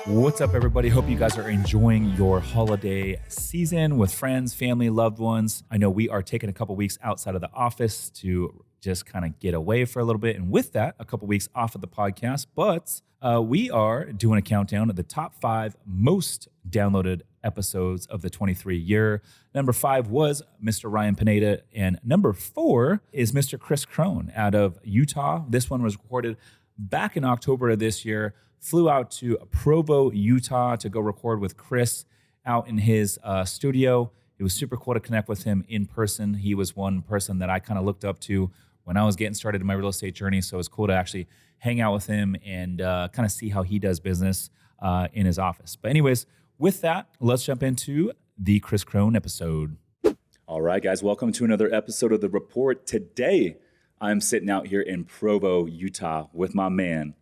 What's up, everybody? Hope you guys are enjoying your holiday season with friends, family, loved ones. I know we are taking a couple weeks outside of the office to just kind of get away for a little bit. And with that, a couple weeks off of the podcast. But we are doing a countdown of the top 5 most downloaded episodes of the 23 year. Number 5 was Mr. Ryan Pineda. And number 4 is Mr. Kris Krohn out of Utah. This one was recorded back in October of this year. Flew out to Provo, Utah to go record with Kris out in his studio. It was super cool to connect with him in person. He was one person that I kind of looked up to when I was getting started in my real estate journey. So it was cool to actually hang out with him and kind of see how he does business in his office. But anyways, with that, let's jump into the Kris Krohn episode. All right, guys, welcome to another episode of The Report. Today, I'm sitting out here in Provo, Utah with my man,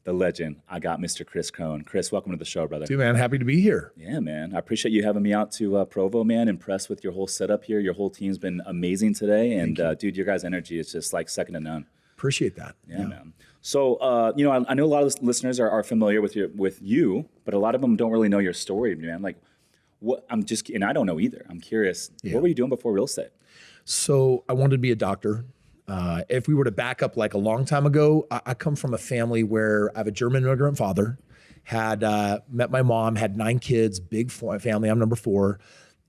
the legend. I got Mr. Kris Krohn. Kris, welcome to the show, brother. Dude, man, happy to be here. Yeah, man. I appreciate you having me out to Provo, man. Impressed with your whole setup here. Your whole team's been amazing today. And dude, your guys' energy is just like second to none. Appreciate that. Yeah, man. So, I know a lot of listeners are familiar with you, but a lot of them don't really know your story, man. Like, and I don't know either. I'm curious. Yeah. What were you doing before real estate? So I wanted to be a doctor. If we were to back up like a long time ago, I come from a family where I have a German immigrant father, had met my mom, had 9 kids, big family. I'm number 4.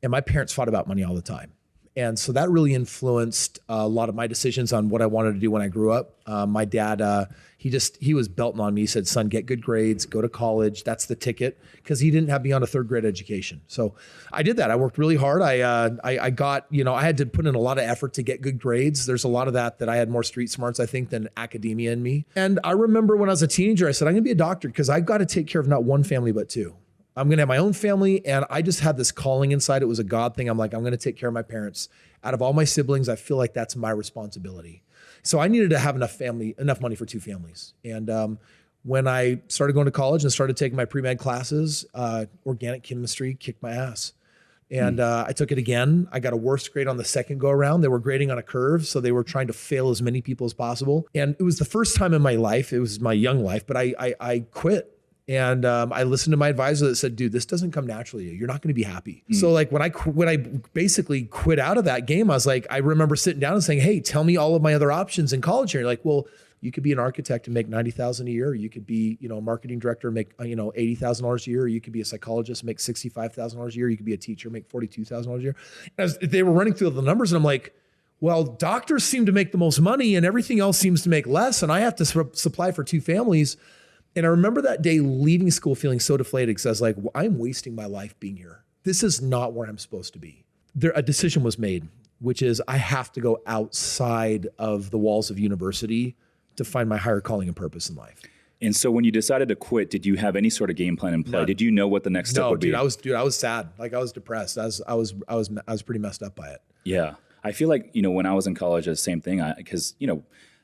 And my parents fought about money all the time. And so that really influenced a lot of my decisions on what I wanted to do when I grew up. My dad, he was belting on me. He said, son, get good grades, go to college. That's the ticket. Because he didn't have beyond a 3rd grade education. So I did that. I worked really hard. I got, I had to put in a lot of effort to get good grades. There's a lot of that I had more street smarts, I think, than academia in me. And I remember when I was a teenager, I said, I'm going to be a doctor because I've got to take care of not one family, but 2. I'm going to have my own family. And I just had this calling inside. It was a God thing. I'm like, I'm going to take care of my parents. Out of all my siblings, I feel like that's my responsibility. So I needed to have enough money for 2 families. And when I started going to college and started taking my pre-med classes, organic chemistry kicked my ass. And I took it again. I got a worse grade on the second go around. They were grading on a curve. So they were trying to fail as many people as possible. And it was the first time in my life, it was my young life, but I quit. And I listened to my advisor that said, dude, this doesn't come naturally to you. You're not going to be happy. So like when I basically quit out of that game, I was like, I remember sitting down and saying, hey, tell me all of my other options in college here. And you're like, well, you could be an architect and make $90,000 a year. You could be, a marketing director and make, $80,000 a year. Or you could be a psychologist and make $65,000 a year. You could be a teacher, make $42,000 a year. And they were running through the numbers and I'm like, well, doctors seem to make the most money and everything else seems to make less. And I have to supply for 2 families. And I remember that day leaving school feeling so deflated because I was like, well, I'm wasting my life being here. This is not where I'm supposed to be. A decision was made, which is I have to go outside of the walls of university to find my higher calling and purpose in life. And so when you decided to quit, did you have any sort of game plan in play? None. Did you know what the next step would be? I was sad. Like I was depressed. I was pretty messed up by it. Yeah. I feel like, when I was in college, the same thing, because,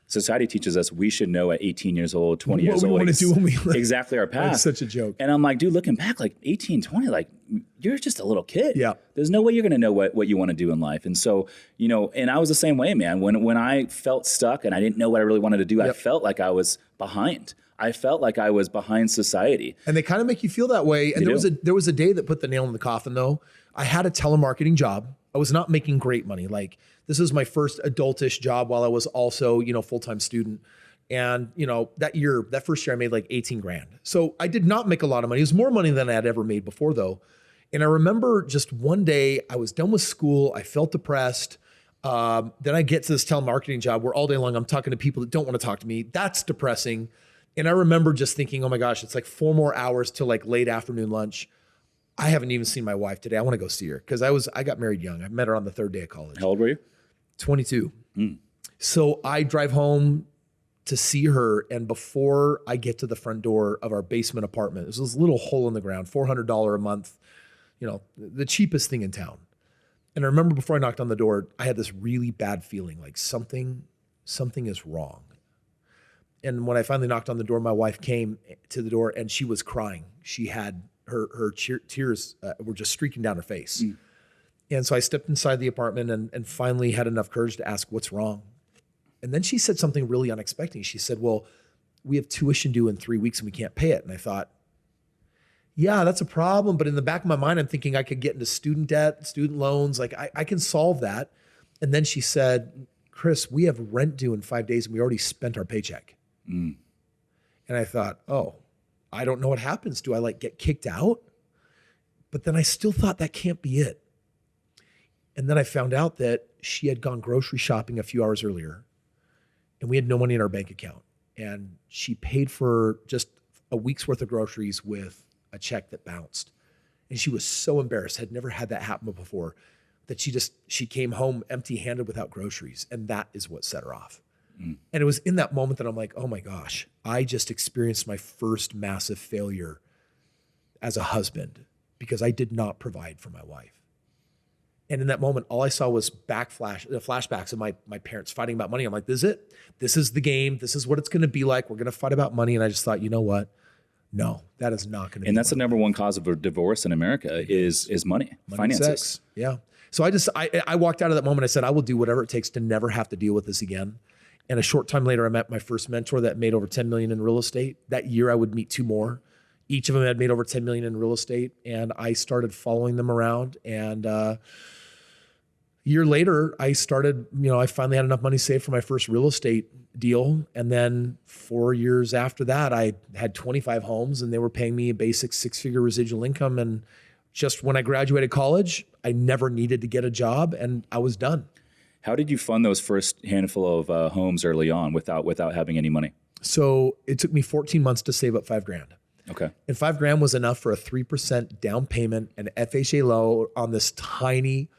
society teaches us we should know at 18 years old, 20 years old. What we want to do when we live. Exactly our path. It's such a joke. And I'm like, dude, looking back, like 18, 20, like you're just a little kid. Yeah. There's no way you're going to know what you want to do in life. And so, and I was the same way, man. When I felt stuck and I didn't know what I really wanted to do, I felt like I was behind. I felt like I was behind society. And they kind of make you feel that way. And there was a day that put the nail in the coffin though. I had a telemarketing job. I was not making great money. Like this is my first adultish job while I was also, full-time student. And, that first year I made like 18 grand. So I did not make a lot of money. It was more money than I had ever made before though. And I remember just one day I was done with school. I felt depressed. Then I get to this telemarketing job where all day long I'm talking to people that don't want to talk to me. That's depressing. And I remember just thinking, oh my gosh, it's like 4 more hours till like late afternoon lunch. I haven't even seen my wife today. I want to go see her because I got married young. I met her on the 3rd day of college. How old were you? 22. So I drive home to see her. And before I get to the front door of our basement apartment, there's this little hole in the ground, $400 a month, the cheapest thing in town. And I remember before I knocked on the door, I had this really bad feeling like something is wrong. And when I finally knocked on the door, my wife came to the door and she was crying. She had her tears were just streaking down her face. And so I stepped inside the apartment and finally had enough courage to ask, what's wrong? And then she said something really unexpected. She said, well, we have tuition due in 3 weeks and we can't pay it. And I thought, yeah, that's a problem. But in the back of my mind, I'm thinking I could get into student debt, student loans. Like I can solve that. And then she said, Kris, we have rent due in 5 days and we already spent our paycheck. And I thought, oh, I don't know what happens. Do I like get kicked out? But then I still thought that can't be it. And then I found out that she had gone grocery shopping a few hours earlier and we had no money in our bank account. And she paid for just a week's worth of groceries with a check that bounced. And she was so embarrassed, had never had that happen before, that she came home empty-handed without groceries. And that is what set her off. And it was in that moment that I'm like, oh my gosh, I just experienced my first massive failure as a husband because I did not provide for my wife. And in that moment, all I saw was flashbacks of my parents fighting about money. I'm like, this is it. This is the game. This is what it's going to be like. We're going to fight about money. And I just thought, you know what? No, that is not going to be. And that's the number one cause of a divorce in America is money finances. Sex. Yeah. So I walked out of that moment. I said, I will do whatever it takes to never have to deal with this again. And a short time later, I met my first mentor that made over 10 million in real estate. That year, I would meet two more. Each of them had made over 10 million in real estate. And I started following them around. And a year later, I finally had enough money saved for my first real estate deal. And then 4 years after that, I had 25 homes and they were paying me a basic 6-figure residual income. And just when I graduated college, I never needed to get a job and I was done. How did you fund those first handful of homes early on without having any money? So it took me 14 months to save up $5,000. Okay. And $5,000 was enough for a 3% down payment and FHA loan on this tiny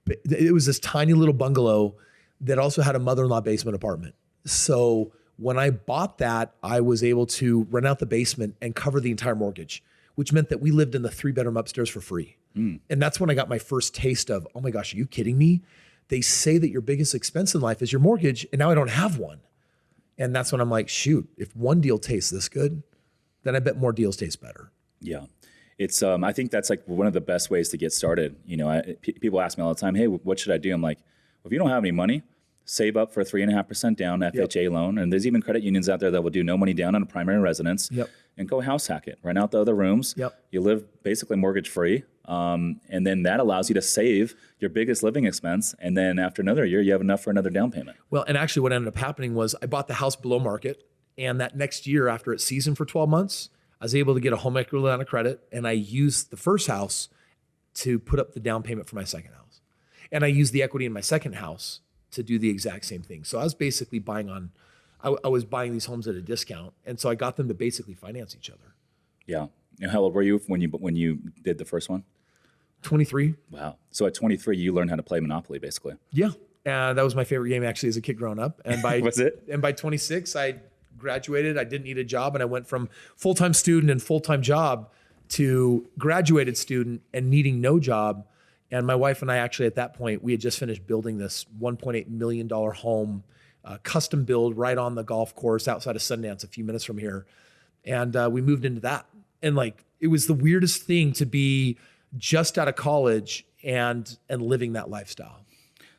little bungalow that also had a mother-in-law basement apartment. So when I bought that, I was able to rent out the basement and cover the entire mortgage, which meant that we lived in the 3-bedroom upstairs for free. And that's when I got my first taste of, oh my gosh, are you kidding me? They say that your biggest expense in life is your mortgage, and now I don't have one. And that's when I'm like, shoot, if one deal tastes this good, then I bet more deals taste better. Yeah. It's I think that's like one of the best ways to get started. You know, people ask me all the time, hey, what should I do? I'm like, well, if you don't have any money, save up for a 3.5% down FHA loan. And there's even credit unions out there that will do no money down on a primary residence and go house hack it, rent out the other rooms. You live basically mortgage free. And then that allows you to save your biggest living expense. And then after another year, you have enough for another down payment. Well, and actually what ended up happening was I bought the house below market. And that next year after it seasoned for 12 months, I was able to get a home equity line of credit. And I used the first house to put up the down payment for my second house. And I used the equity in my second house to do the exact same thing. So I was basically I was buying these homes at a discount. And so I got them to basically finance each other. Yeah. And how old were you when you did the first one? 23. Wow. So at 23, you learned how to play Monopoly, basically. Yeah. That was my favorite game actually as a kid growing up. And by was it? And by 26, I graduated. I didn't need a job. And I went from full-time student and full-time job to graduated student and needing no job. And my wife and I actually at that point, we had just finished building this $1.8 million home, custom build right on the golf course outside of Sundance a few minutes from here. And we moved into that. And it was the weirdest thing to be just out of college and living that lifestyle.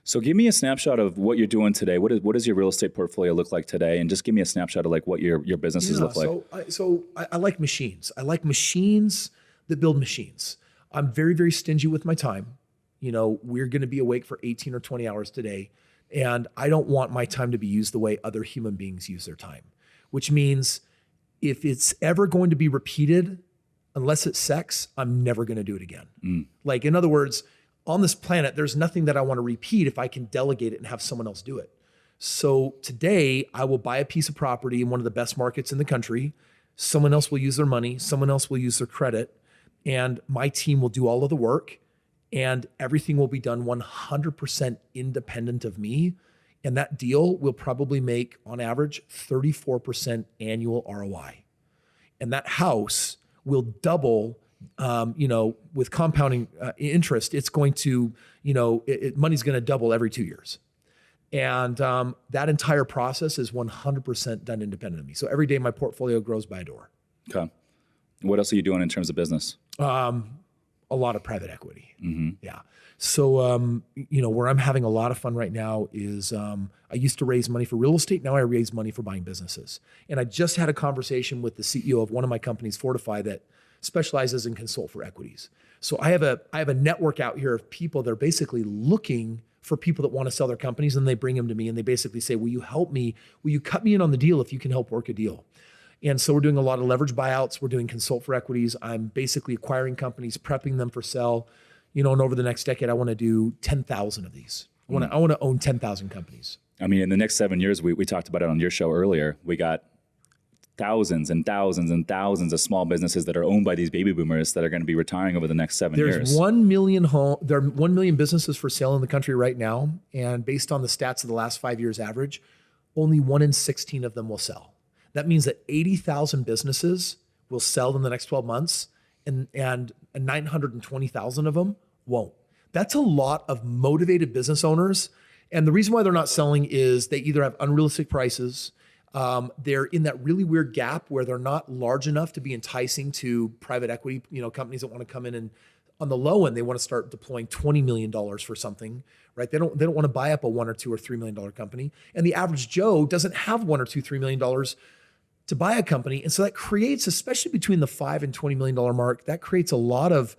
So give me a snapshot of what you're doing today. What does your real estate portfolio look like today? And just give me a snapshot of what your businesses look like. So I like machines. I like machines that build machines. I'm very, very stingy with my time. You know, we're going to be awake for 18 or 20 hours today. And I don't want my time to be used the way other human beings use their time, which means if it's ever going to be repeated, unless it's sex, I'm never going to do it again. In other words, on this planet, there's nothing that I want to repeat if I can delegate it and have someone else do it. So today I will buy a piece of property in one of the best markets in the country. Someone else will use their money. Someone else will use their credit. And my team will do all of the work and everything will be done 100% independent of me. And that deal will probably make on average 34% annual ROI. And that house will double with compounding interest. It's going to, money's going to double every 2 years. And that entire process is 100% done independent of me. So every day my portfolio grows by a door. Okay. What else are you doing in terms of business? A lot of private equity. Yeah. So, where I'm having a lot of fun right now is I used to raise money for real estate. Now I raise money for buying businesses. And I just had a conversation with the CEO of one of my companies, Fortify, that specializes in consult for equities. So I have a network out here of people that are basically looking for people that want to sell their companies, and they bring them to me and they basically say, will you help me? Will you cut me in on the deal if you can help work a deal? And so we're doing a lot of leverage buyouts. We're doing consult for equities. I'm basically acquiring companies, prepping them for sale. And over the next decade, I want to do 10,000 of these. I want to own 10,000 companies. I mean, in the next 7 years, we talked about it on your show earlier. We got thousands and thousands and thousands of small businesses that are owned by these baby boomers that are going to be retiring over the next 7 years. There are 1 million businesses for sale in the country right now. And based on the stats of the last 5 years average, only 1 in 16 of them will sell. That means that 80,000 businesses will sell in the next 12 months and 920,000 of them won't. That's a lot of motivated business owners. And the reason why they're not selling is they either have unrealistic prices, they're in that really weird gap where they're not large enough to be enticing to private equity, companies that want to come in and on the low end, they want to start deploying $20 million for something, right? They don't want to buy up a $1 or $2 or $3 million company. And the average Joe doesn't have $1 or $2, $3 million to buy a company. And so that creates, especially between the $5 and $20 million mark, that creates a lot of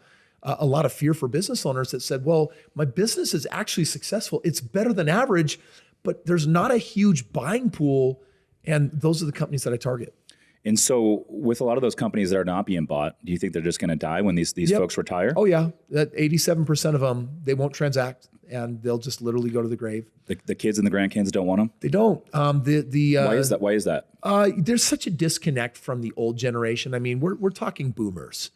fear for business owners that said, well, my business is actually successful. It's better than average, but there's not a huge buying pool. And those are the companies that I target. And so with a lot of those companies that are not being bought, do you think they're just going to die when these folks retire? Oh yeah. That 87% of them, they won't transact and they'll just literally go to the grave. The kids and the grandkids don't want them? They don't. Why is that? There's such a disconnect from the old generation. I mean, we're talking boomers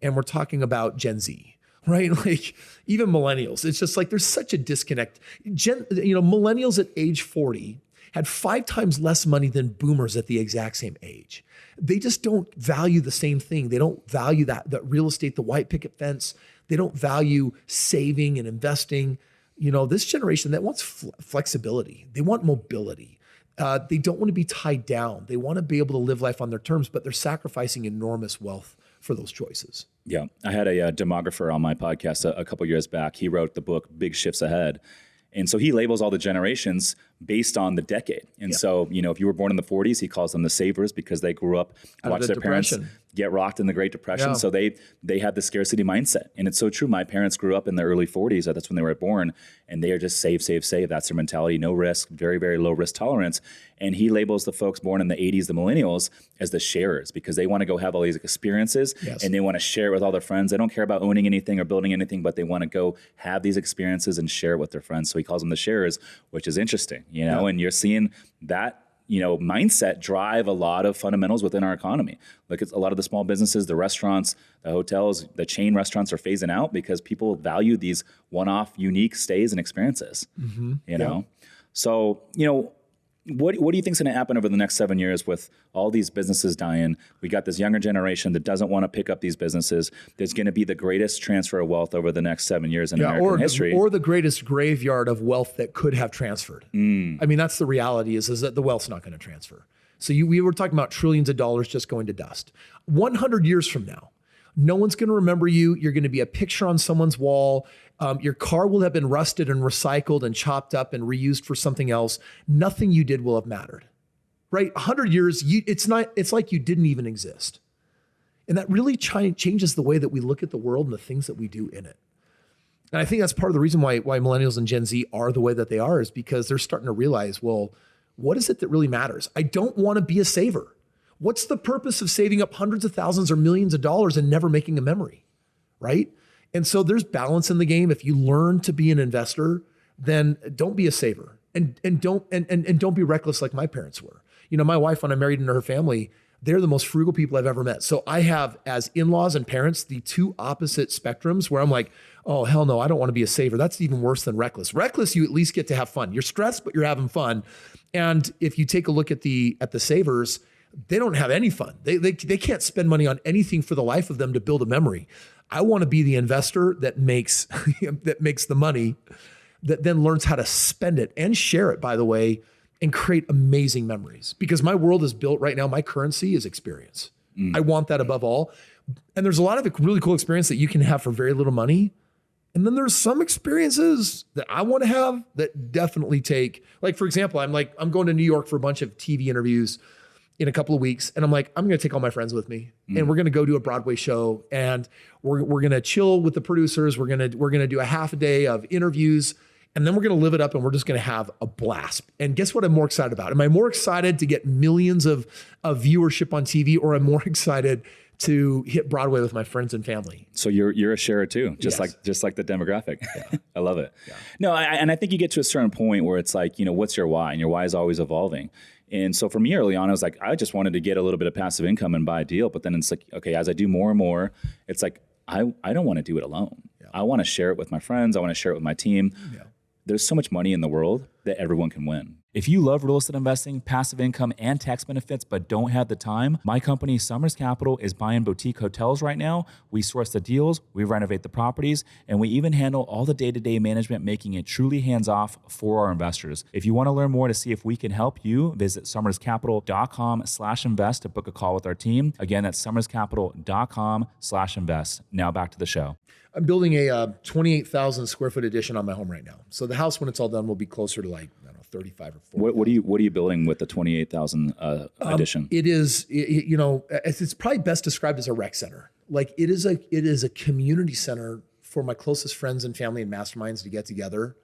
and we're talking about Gen Z, right? Like even millennials. It's just like there's such a disconnect. Millennials at age 40 had 5 times less money than boomers at the exact same age. They just don't value the same thing. They don't value that real estate, the white picket fence. They don't value saving and investing. This generation that wants flexibility. They want mobility. They don't want to be tied down. They want to be able to live life on their terms, but they're sacrificing enormous wealth for those choices. Yeah. I had a demographer on my podcast a couple years back. He wrote the book, Big Shifts Ahead. And so he labels all the generations based on the decade. And so, if you were born in the 40s, he calls them the savers because they grew up, watched their parents get rocked in the Great Depression. Yeah. So they had the scarcity mindset. And it's so true. My parents grew up in the early 40s. That's when they were born. And they are just save, save, save. That's their mentality. No risk, very, very low risk tolerance. And he labels the folks born in the 80s, the millennials, as the sharers because they want to go have all these experiences and they want to share it with all their friends. They don't care about owning anything or building anything, but they want to go have these experiences and share it with their friends. So he calls them the sharers, which is interesting, and you're seeing that, mindset drive a lot of fundamentals within our economy. Look at a lot of the small businesses, the restaurants, the hotels, the chain restaurants are phasing out because people value these one-off unique stays and experiences, So, what do you think is going to happen over the next 7 years with all these businesses dying? We got this younger generation that doesn't want to pick up these businesses. There's going to be the greatest transfer of wealth over the next 7 years in American history. Or the greatest graveyard of wealth that could have transferred. I mean, that's the reality is that the wealth's not going to transfer. So we were talking about trillions of dollars just going to dust. 100 years from now, no one's going to remember you. You're going to be a picture on someone's wall. Your car will have been rusted and recycled and chopped up and reused for something else. Nothing you did will have mattered, right? 100 years, it's like you didn't even exist. And that really changes the way that we look at the world and the things that we do in it. And I think that's part of the reason why millennials and Gen Z are the way that they are is because they're starting to realize, well, what is it that really matters? I don't want to be a saver. What's the purpose of saving up hundreds of thousands or millions of dollars and never making a memory, right? And so there's balance in the game. If you learn to be an investor, then don't be a saver and don't be reckless like my parents were. My wife, when I married into her family, they're the most frugal people I've ever met. So I have, as in-laws and parents, the two opposite spectrums where I'm like, oh, hell no, I don't want to be a saver. That's even worse than reckless. Reckless, you at least get to have fun. You're stressed, but you're having fun. And if you take a look at the savers, they don't have any fun. They can't spend money on anything for the life of them to build a memory. I want to be the investor that makes the money, that then learns how to spend it and share it, by the way, and create amazing memories. Because my world is built right now, my currency is experience. I want that above all. And there's a lot of really cool experience that you can have for very little money. And then there's some experiences that I want to have that definitely take, like, for example, I'm going to New York for a bunch of TV interviews in a couple of weeks. And I'm like, I'm going to take all my friends with me and we're going to go do a Broadway show and we're going to chill with the producers. We're going to do a half a day of interviews and then we're going to live it up and we're just going to have a blast. And guess what I'm more excited about? Am I more excited to get millions of viewership on TV, or am I more excited to hit Broadway with my friends and family? So you're a sharer too, just like the demographic. Yeah. I love it. Yeah. No, and I think you get to a certain point where it's like, what's your why? And your why is always evolving. And so for me early on, I was like, I just wanted to get a little bit of passive income and buy a deal. But then it's like, okay, as I do more and more, it's like, I don't want to do it alone. Yeah. I want to share it with my friends. I want to share it with my team. Yeah. There's so much money in the world that everyone can win. If you love real estate investing, passive income, and tax benefits, but don't have the time, my company, Summers Capital, is buying boutique hotels right now. We source the deals, we renovate the properties, and we even handle all the day-to-day management, making it truly hands-off for our investors. If you want to learn more to see if we can help you, visit summerscapital.com/invest to book a call with our team. Again, that's summerscapital.com/invest. Now back to the show. I'm building a 28,000 square foot addition on my home right now. So the house, when it's all done, will be closer to like, I don't know, 35 or 40. What are you building with the 28,000 addition? It is, it's probably best described as a rec center. Like it is a community center for my closest friends and family and masterminds to get together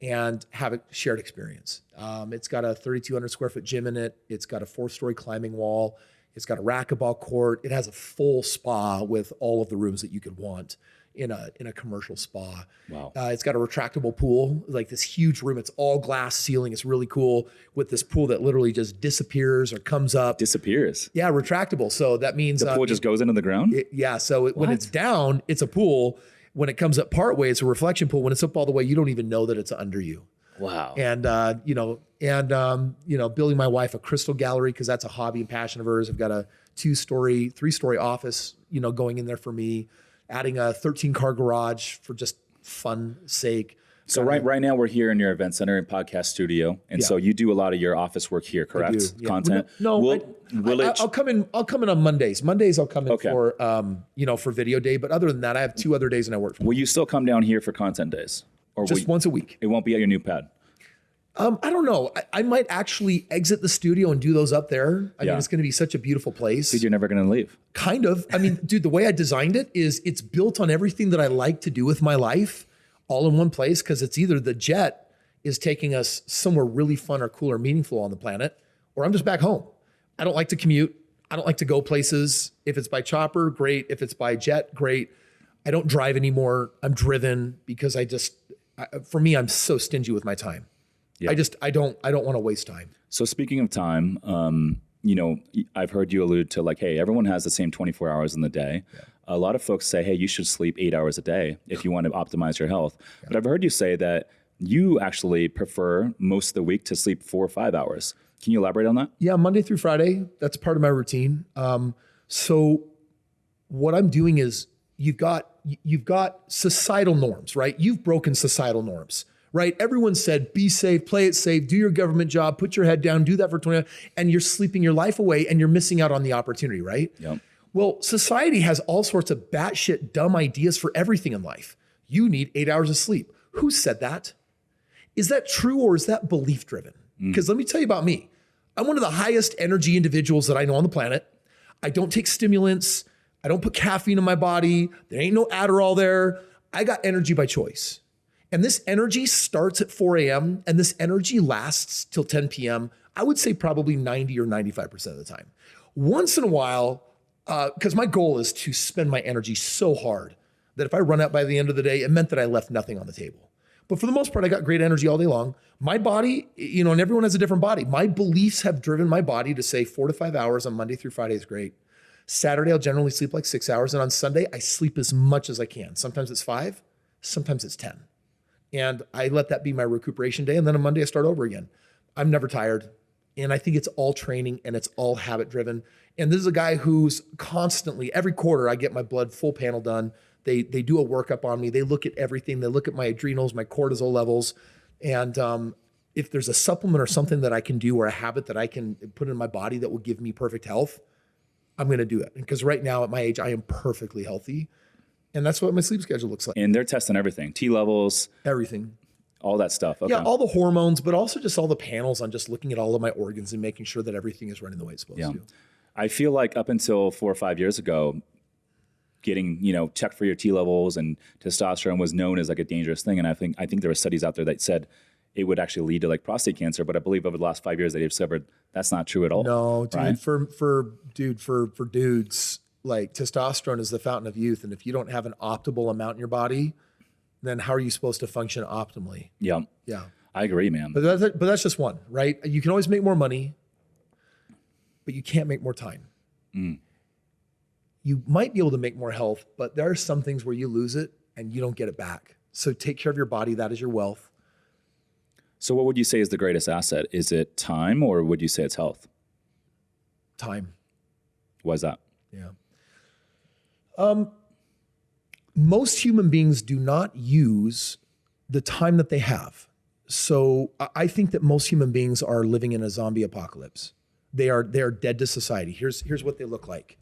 and have a shared experience. It's got a 3,200 square foot gym in it. It's got a 4-story climbing wall. It's got a racquetball court. It has a full spa with all of the rooms that you could want in a commercial spa. Wow. It's got a retractable pool, like this huge room. It's all glass ceiling. It's really cool, with this pool that literally just disappears or comes up. Disappears? Yeah, retractable. So that means the pool just goes into the ground? When it's down, it's a pool. When it comes up part way, it's a reflection pool. When it's up all the way, you don't even know that it's under you. Wow. And building my wife a crystal gallery, because that's a hobby and passion of hers. I've got a 3-story office, going in there for me. Adding a 13-car garage for just fun sake. So right now we're here in your event center and podcast studio, and so you do a lot of your office work here, correct? I do, yeah. Content. I'll come in. I'll come in on Mondays. Mondays I'll come in for for video day. But other than that, I have 2 other days and I work. Will you still come down here for content days, or just once a week? It won't be at your new pad. I don't know. I might actually exit the studio and do those up there. I mean, it's going to be such a beautiful place. Dude, you're never going to leave. Kind of. I mean, dude, the way I designed it is it's built on everything that I like to do with my life all in one place, because it's either the jet is taking us somewhere really fun or cool or meaningful on the planet, or I'm just back home. I don't like to commute. I don't like to go places. If it's by chopper, great. If it's by jet, great. I don't drive anymore. I'm driven because for me, I'm so stingy with my time. Yeah. I don't want to waste time. So speaking of time, I've heard you allude to like, hey, everyone has the same 24 hours in the day. Yeah. A lot of folks say, hey, you should sleep 8 hours a day if you want to optimize your health. Yeah. But I've heard you say that you actually prefer most of the week to sleep 4 or 5 hours. Can you elaborate on that? Yeah, Monday through Friday, that's part of my routine. So what I'm doing is you've got societal norms, right? You've broken societal norms. Right? Everyone said, be safe, play it safe, do your government job, put your head down, do that for 20 hours, and you're sleeping your life away and you're missing out on the opportunity, right? Yep. Well, society has all sorts of batshit dumb ideas for everything in life. You need 8 hours of sleep. Who said that? Is that true, or is that belief driven? Because let me tell you about me. I'm one of the highest energy individuals that I know on the planet. I don't take stimulants. I don't put caffeine in my body. There ain't no Adderall there. I got energy by choice. And this energy starts at 4 a.m. and this energy lasts till 10 p.m. I would say probably 90 or 95% of the time. Once in a while, because my goal is to spend my energy so hard that if I run out by the end of the day, it meant that I left nothing on the table. But for the most part, I got great energy all day long. My body, and everyone has a different body. My beliefs have driven my body to say 4 to 5 hours on Monday through Friday is great. Saturday, I'll generally sleep like 6 hours. And on Sunday, I sleep as much as I can. Sometimes it's 5, sometimes it's 10. And I let that be my recuperation day. And then on Monday, I start over again. I'm never tired. And I think it's all training and it's all habit driven. And this is a guy who's constantly, every quarter, I get my blood full panel done. They do a workup on me. They look at everything. They look at my adrenals, my cortisol levels. And if there's a supplement or something that I can do, or a habit that I can put in my body that will give me perfect health, I'm going to do it. Because right now at my age, I am perfectly healthy. And that's what my sleep schedule looks like. And they're testing everything, T levels, Everything. all that stuff. Okay. Yeah, all the hormones, but also just all the panels on just looking at all of my organs and making sure that everything is running the way it's supposed to. I feel like up until 4 or 5 years ago, getting, checked for your T levels and testosterone was known as like a dangerous thing. And I think there were studies out there that said it would actually lead to like prostate cancer. But I believe over the last 5 years they discovered that's not true at all. No, dude, right? for dudes, like testosterone is the fountain of youth. And if you don't have an optimal amount in your body, then how are you supposed to function optimally? Yeah. Yeah. I agree, man. But that's just one, right? You can always make more money, but you can't make more time. You might be able to make more health, but there are some things where you lose it and you don't get it back. So take care of your body. That is your wealth. So what would you say is the greatest asset? Is it time or would you say it's health? Time. Why is that? Yeah. Most human beings do not use the time that they have. So I think that most human beings are living in a zombie apocalypse. They are dead to society. Here's what they look like.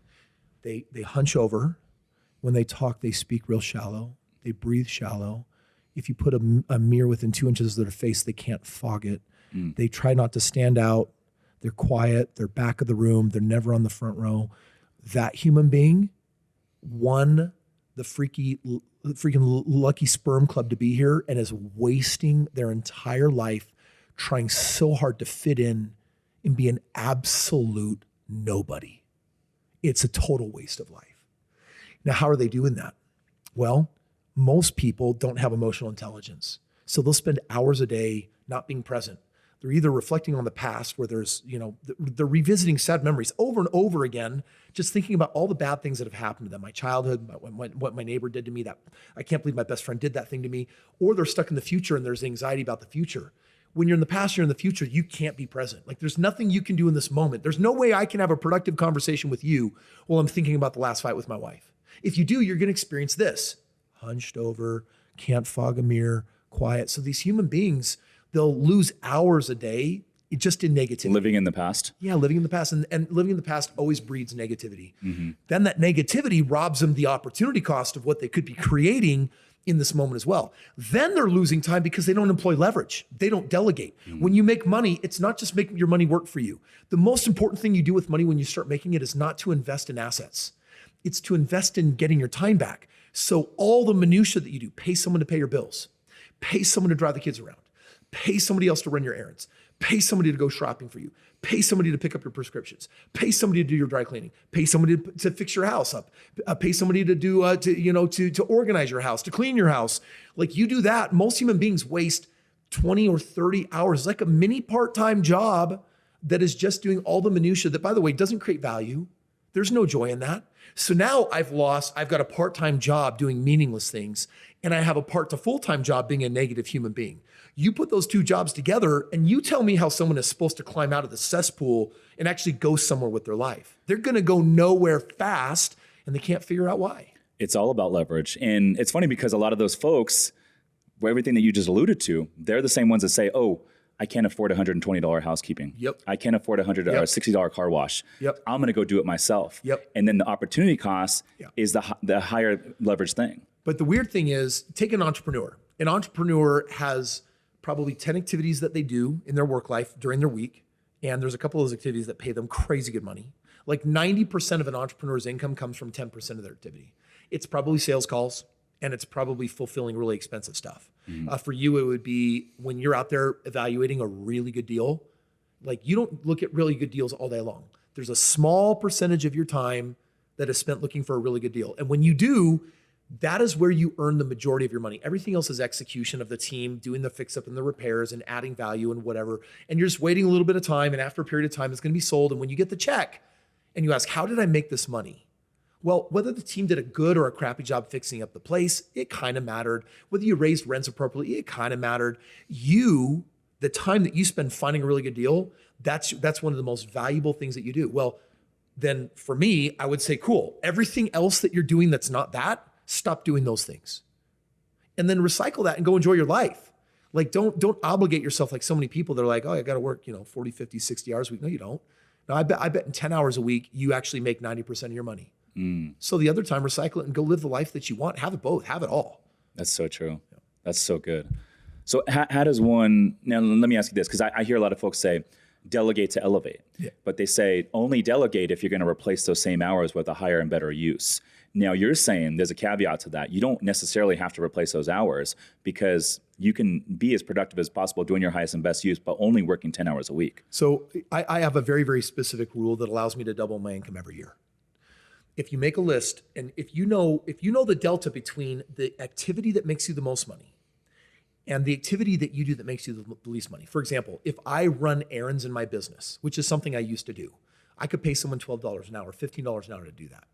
They hunch over. When they talk, they speak real shallow. They breathe shallow. If you put a mirror within 2 inches of their face, they can't fog it. They try not to stand out. They're quiet. They're back of the room. They're never on the front row. That human being won the freaking lucky sperm club to be here and is wasting their entire life trying so hard to fit in and be an absolute nobody. It's a total waste of life. Now, how are they doing that? Well, most people don't have emotional intelligence. So they'll spend hours a day not being present. They're either reflecting on the past where there's, they're revisiting sad memories over and over again, just thinking about all the bad things that have happened to them, my childhood, what my neighbor did to me, that I can't believe my best friend did that thing to me, or they're stuck in the future and there's anxiety about the future. When you're in the past, you're in the future, you can't be present. Like there's nothing you can do in this moment. There's no way I can have a productive conversation with you while I'm thinking about the last fight with my wife. If you do, you're going to experience this. Hunched over, can't fog a mirror, quiet. So these human beings, they'll lose hours a day just in negativity. Living in the past? Yeah, living in the past. And living in the past always breeds negativity. Then that negativity robs them the opportunity cost of what they could be creating in this moment as well. Then they're losing time because they don't employ leverage. They don't delegate. When you make money, it's not just making your money work for you. The most important thing you do with money when you start making it is not to invest in assets. It's to invest in getting your time back. So all the minutia that you do, pay someone to pay your bills, pay someone to drive the kids around, pay somebody else to run your errands, pay somebody to go shopping for you, pay somebody to pick up your prescriptions, pay somebody to do your dry cleaning, pay somebody to fix your house up, pay somebody to do to organize your house, to clean your house. Like you do that, most human beings waste 20 or 30 hours. It's like a mini part-time job that is just doing all the minutia that, by the way, doesn't create value. There's no joy in that. So now I've got a part-time job doing meaningless things, and I have a part to full-time job being a negative human being. You put those two jobs together and you tell me how someone is supposed to climb out of the cesspool and actually go somewhere with their life. They're going to go nowhere fast and they can't figure out why. It's all about leverage. And it's funny because a lot of those folks, everything that you just alluded to, they're the same ones that say, oh, I can't afford $120 housekeeping. Yep. I can't afford $60 car wash. Yep. I'm going to go do it myself. Yep. And then the opportunity cost is the higher leverage thing. But the weird thing is, take an entrepreneur. An entrepreneur has probably 10 activities that they do in their work life during their week. And there's a couple of those activities that pay them crazy good money. Like 90% of an entrepreneur's income comes from 10% of their activity. It's probably sales calls and it's probably fulfilling really expensive stuff. For you, it would be when you're out there evaluating a really good deal, like you don't look at really good deals all day long. There's a small percentage of your time that is spent looking for a really good deal. And when you do, that is where you earn the majority of your money. Everything else is execution of the team, doing the fix up and the repairs and adding value and whatever. And you're just waiting a little bit of time. And after a period of time, it's going to be sold. And when you get the check and you ask, how did I make this money? Well, whether the team did a good or a crappy job fixing up the place, it kind of mattered. Whether you raised rents appropriately, it kind of mattered. The time that you spend finding a really good deal, that's one of the most valuable things that you do. Well, then for me, I would say, cool. Everything else that you're doing that's not that, stop doing those things. And then recycle that and go enjoy your life. Like don't obligate yourself like so many people. They're like, oh, I got to work, 40, 50, 60 hours a week. No, you don't. Now, I bet in 10 hours a week, you actually make 90% of your money. So the other time, recycle it and go live the life that you want. Have it both. Have it all. That's so true. Yeah. That's so good. So how does one, now let me ask you this, because I hear a lot of folks say, delegate to elevate. Yeah. But they say only delegate if you're going to replace those same hours with a higher and better use. Now you're saying there's a caveat to that. You don't necessarily have to replace those hours because you can be as productive as possible doing your highest and best use, but only working 10 hours a week. So I have a very, very specific rule that allows me to double my income every year. If you make a list and if you know the delta between the activity that makes you the most money and the activity that you do that makes you the least money. For example, if I run errands in my business, which is something I used to do, I could pay someone $12 an hour, $15 an hour to do that.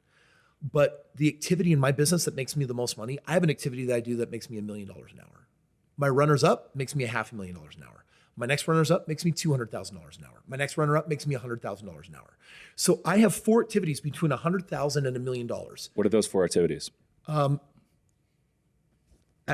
But the activity in my business that makes me the most money, I have an activity that I do that makes me $1 million an hour. My runners up makes me $500,000 an hour. My next runners up makes me $200,000 an hour. My next runner up makes me $100,000 an hour. So I have 4 activities between $100,000 and $1 million. What are those 4 activities? At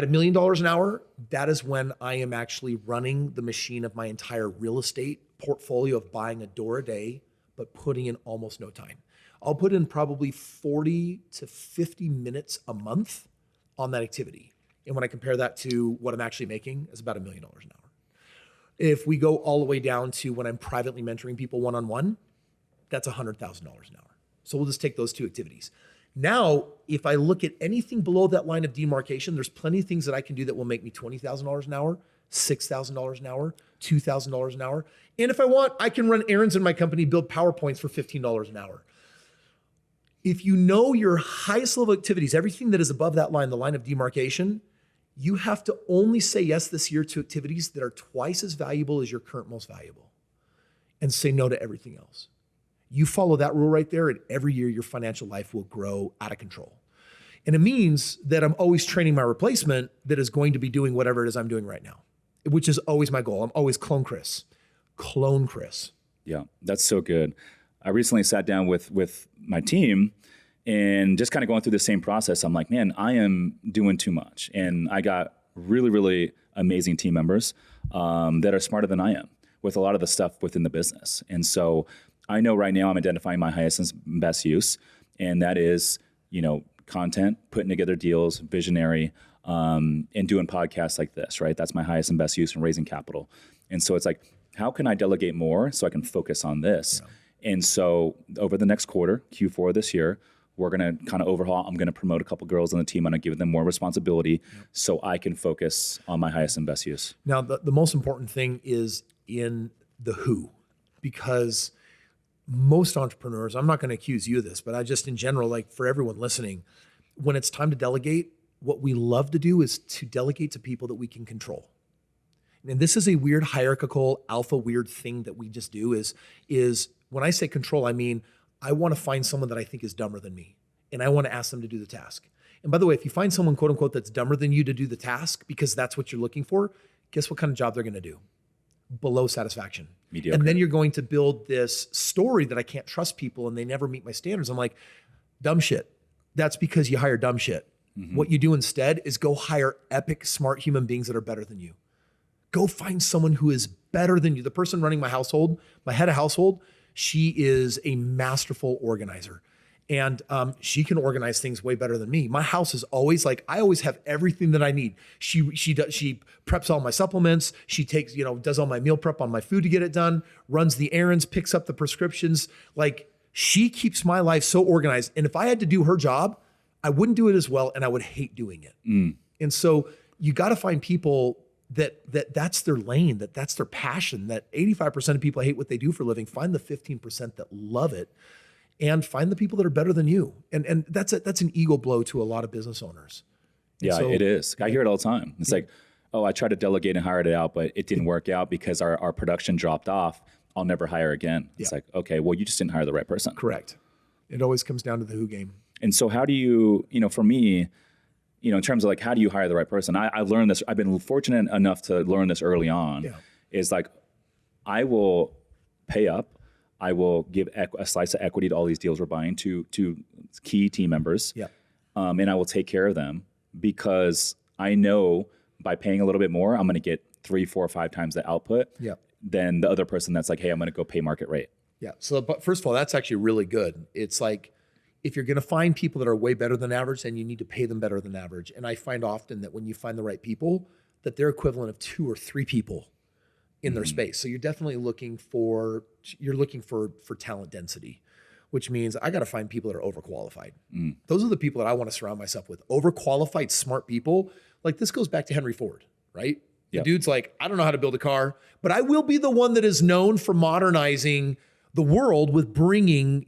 $1 million an hour, that is when I am actually running the machine of my entire real estate portfolio of buying a door a day, but putting in almost no time. I'll put in probably 40 to 50 minutes a month on that activity. And when I compare that to what I'm actually making, it's about $1 million an hour. If we go all the way down to when I'm privately mentoring people one-on-one, that's $100,000 an hour. So we'll just take those 2 activities. Now, if I look at anything below that line of demarcation, there's plenty of things that I can do that will make me $20,000 an hour, $6,000 an hour, $2,000 an hour. And if I want, I can run errands in my company, build PowerPoints for $15 an hour. If you know your highest level activities, everything that is above that line, the line of demarcation, you have to only say yes this year to activities that are twice as valuable as your current most valuable and say no to everything else. You follow that rule right there, and every year your financial life will grow out of control. And it means that I'm always training my replacement that is going to be doing whatever it is I'm doing right now, which is always my goal. I'm always clone Kris. Clone Kris. Yeah, that's so good. I recently sat down with my team and just kind of going through the same process. I'm like, man, I am doing too much. And I got really, really amazing team members that are smarter than I am with a lot of the stuff within the business. And so I know right now I'm identifying my highest and best use. And that is, content, putting together deals, visionary, and doing podcasts like this, right? That's my highest and best use in raising capital. And so it's like, how can I delegate more so I can focus on this? Yeah. And so over the next quarter, Q4 this year, we're going to kind of overhaul. I'm going to promote a couple girls on the team. I'm going to give them more responsibility so I can focus on my highest and best use. Now, the most important thing is in the who, because most entrepreneurs, I'm not going to accuse you of this, but I just in general, like for everyone listening, when it's time to delegate, what we love to do is to delegate to people that we can control. And this is a weird hierarchical alpha weird thing that we just do is when I say control, I mean, I want to find someone that I think is dumber than me, and I want to ask them to do the task. And by the way, if you find someone, quote unquote, that's dumber than you to do the task because that's what you're looking for, guess what kind of job they're going to do? Below satisfaction. Mediocre. And then you're going to build this story that I can't trust people and they never meet my standards. I'm like, dumb shit. That's because you hire dumb shit. Mm-hmm. What you do instead is go hire epic, smart human beings that are better than you. Go find someone who is better than you. The person running my household, my head of household, she is a masterful organizer. And she can organize things way better than me. My house is always like, I always have everything that I need. She preps all my supplements. She takes, does all my meal prep on my food to get it done, runs the errands, picks up the prescriptions. Like she keeps my life so organized. And if I had to do her job, I wouldn't do it as well and I would hate doing it. And so you got to find people that's their lane, that's their passion, that 85% of people hate what they do for a living. Find the 15% that love it and find the people that are better than you. And that's an ego blow to a lot of business owners. And yeah, it is. I hear it all the time. It's like, oh, I tried to delegate and hired it out, but it didn't work out because our production dropped off. I'll never hire again. It's like, okay, well, you just didn't hire the right person. Correct. It always comes down to the who game. And so how do you, for me, in terms of like, how do you hire the right person? I learned this. I've been fortunate enough to learn this early on. Yeah. Is like, I will pay up. I will give a slice of equity to all these deals we're buying to key team members. Yeah. And I will take care of them because I know by paying a little bit more, I'm going to get 3, 4, 5 times the output than the other person that's like, hey, I'm going to go pay market rate. Yeah. So, but first of all, that's actually really good. It's like, if you're going to find people that are way better than average, then you need to pay them better than average. And I find often that when you find the right people, that they're equivalent of 2 or 3 people in their space. So you're definitely looking for talent density, which means I got to find people that are overqualified. Those are the people that I want to surround myself with. Overqualified, smart people. Like, this goes back to Henry Ford, right? The dude's like, I don't know how to build a car, but I will be the one that is known for modernizing the world with bringing,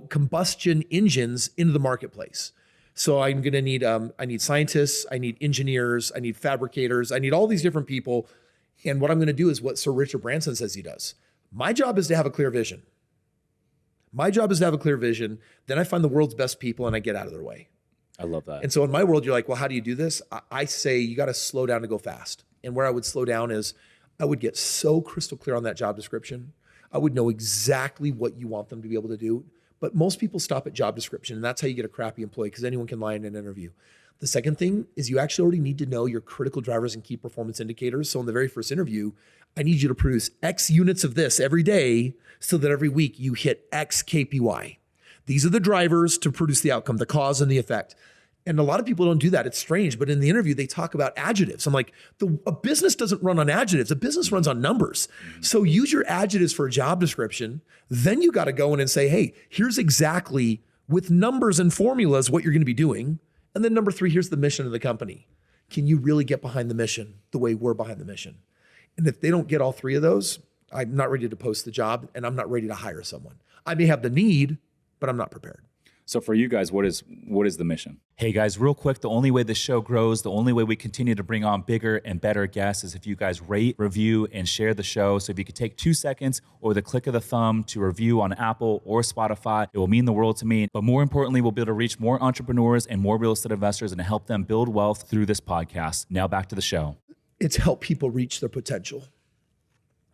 combustion engines into the marketplace. So I'm going to need, I need scientists, I need engineers, I need fabricators, I need all these different people. And what I'm going to do is what Sir Richard Branson says he does. My job is to have a clear vision. Then I find the world's best people and I get out of their way. I love that. And so in my world, you're like, well, how do you do this? I say you got to slow down to go fast. And where I would slow down is I would get so crystal clear on that job description. I would know exactly what you want them to be able to do. But most people stop at job description, and that's how you get a crappy employee, because anyone can lie in an interview. The second thing is you actually already need to know your critical drivers and key performance indicators. So in the very first interview, I need you to produce X units of this every day so that every week you hit X KPI. These are the drivers to produce the outcome, the cause and the effect. And a lot of people don't do that. It's strange, but in the interview, they talk about adjectives. I'm like, a business doesn't run on adjectives. A business runs on numbers. So use your adjectives for a job description. Then you got to go in and say, hey, here's exactly with numbers and formulas what you're going to be doing. And then number 3, here's the mission of the company. Can you really get behind the mission the way we're behind the mission? And if they don't get all 3 of those, I'm not ready to post the job and I'm not ready to hire someone. I may have the need, but I'm not prepared. So for you guys, what is the mission? Hey guys, real quick, the only way this show grows, the only way we continue to bring on bigger and better guests is if you guys rate, review, and share the show. So if you could take 2 seconds or the click of the thumb to review on Apple or Spotify, it will mean the world to me. But more importantly, we'll be able to reach more entrepreneurs and more real estate investors and help them build wealth through this podcast. Now back to the show. It's help people reach their potential.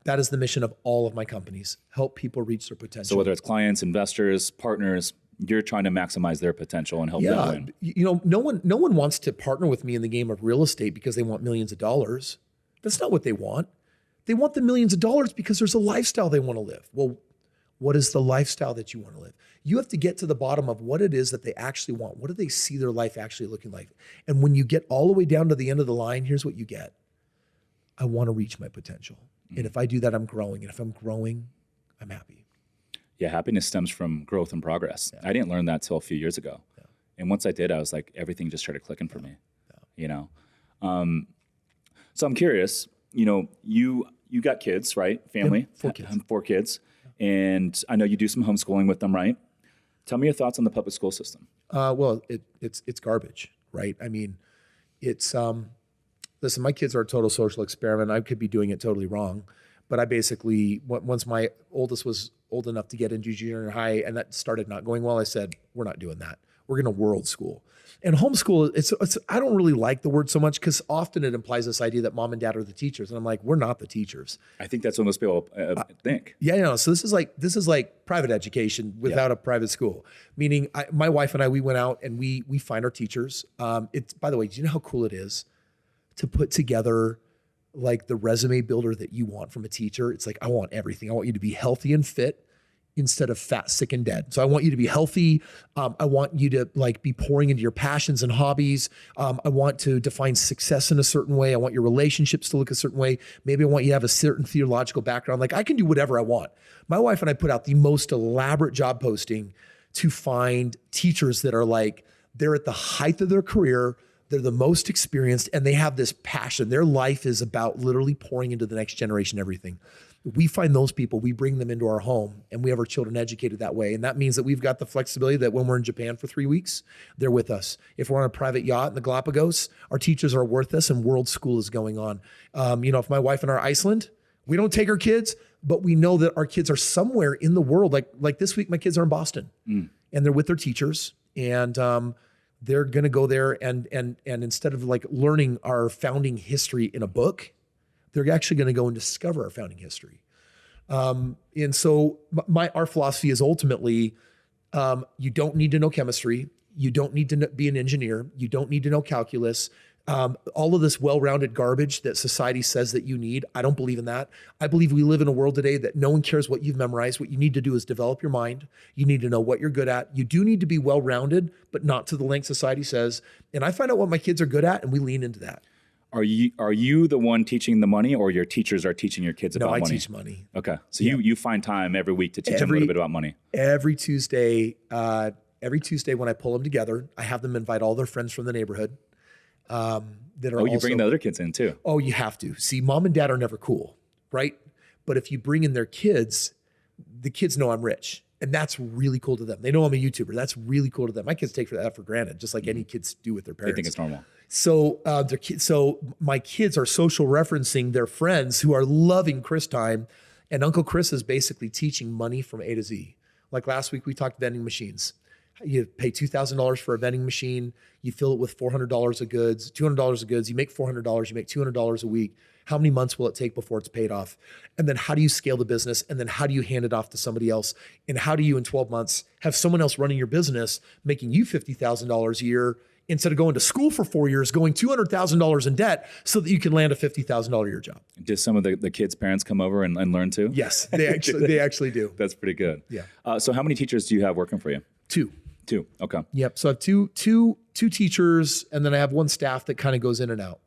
That is the mission of all of my companies. Help people reach their potential. So whether it's clients, investors, partners, you're trying to maximize their potential and help them win. No one wants to partner with me in the game of real estate because they want millions of dollars. That's not what they want. They want the millions of dollars because there's a lifestyle they want to live. Well, what is the lifestyle that you want to live? You have to get to the bottom of what it is that they actually want. What do they see their life actually looking like? And when you get all the way down to the end of the line, here's what you get. I want to reach my potential. And if I do that, I'm growing. And if I'm growing, I'm happy. Yeah, happiness stems from growth and progress. Yeah. I didn't learn that till a few years ago. Yeah. And once I did, I was like, everything just started clicking for me, So I'm curious, you got kids, right? Family? Yeah, 4 kids. 4 kids. Yeah. And I know you do some homeschooling with them, right? Tell me your thoughts on the public school system. Well, it's garbage, right? I mean, it's, listen, my kids are a total social experiment. I could be doing it totally wrong. But I basically, once my oldest was old enough to get into junior high and that started not going well, I said, we're not doing that. We're going to world school. And homeschool, it's I don't really like the word so much because often it implies this idea that mom and dad are the teachers. And I'm like, we're not the teachers. I think that's what most people think. Yeah, so this is like private education without a private school. Meaning my wife and I, we went out and we find our teachers. It's, by the way, do you know how cool it is to put together like the resume builder that you want from a teacher? It's like, I want everything. I want you to be healthy and fit instead of fat, sick, and dead. So I want you to be healthy. I want you to like be pouring into your passions and hobbies. I want to define success in a certain way. I want your relationships to look a certain way. Maybe I want you to have a certain theological background. Like I can do whatever I want. My wife and I put out the most elaborate job posting to find teachers that are like, they're at the height of their career. They're the most experienced and they have this passion. Their life is about literally pouring into the next generation everything. We find those people, we bring them into our home and we have our children educated that way. And that means that we've got the flexibility that when we're in Japan for 3 weeks, they're with us. If we're on a private yacht in the Galapagos, our teachers are with us and world school is going on. If my wife and I are Iceland, we don't take our kids, but we know that our kids are somewhere in the world. Like this week, my kids are in Boston and they're with their teachers and, they're going to go there and instead of like learning our founding history in a book, they're actually going to go and discover our founding history. And so our philosophy is ultimately, you don't need to know chemistry. You don't need to be an engineer. You don't need to know calculus. All of this well-rounded garbage that society says that you need, I don't believe in that. I believe we live in a world today that no one cares what you've memorized. What you need to do is develop your mind. You need to know what you're good at. You do need to be well-rounded, but not to the length society says. And I find out what my kids are good at, and we lean into that. Are you the one teaching the money, or your teachers are teaching your kids about money? No, I teach money. Okay, so you find time every week to teach them a little bit about money. Every Tuesday when I pull them together, I have them invite all their friends from the neighborhood. That are you bring the other kids in too. Oh, you have to. See, mom and dad are never cool, right? But if you bring in their kids, the kids know I'm rich. And that's really cool to them. They know I'm a YouTuber. That's really cool to them. My kids take that for granted, just like any kids do with their parents. They think it's normal. So so my kids are social referencing their friends who are loving Kris time. And Uncle Kris is basically teaching money from A to Z. Like last week, we talked vending machines. You pay $2,000 for a vending machine. You fill it with $400 of goods, $200 of goods. You make $400. You make $200 a week. How many months will it take before it's paid off? And then how do you scale the business? And then how do you hand it off to somebody else? And how do you, in 12 months, have someone else running your business, making you $50,000 a year instead of going to school for 4 years, going $200,000 in debt so that you can land a $50,000 a year job? Do some of the kids' parents come over and learn too? Yes, they actually do. That's pretty good. Yeah. So how many teachers do you have working for you? Two. Okay. Yep. So I have two teachers, and then I have one staff that kind of goes in and out.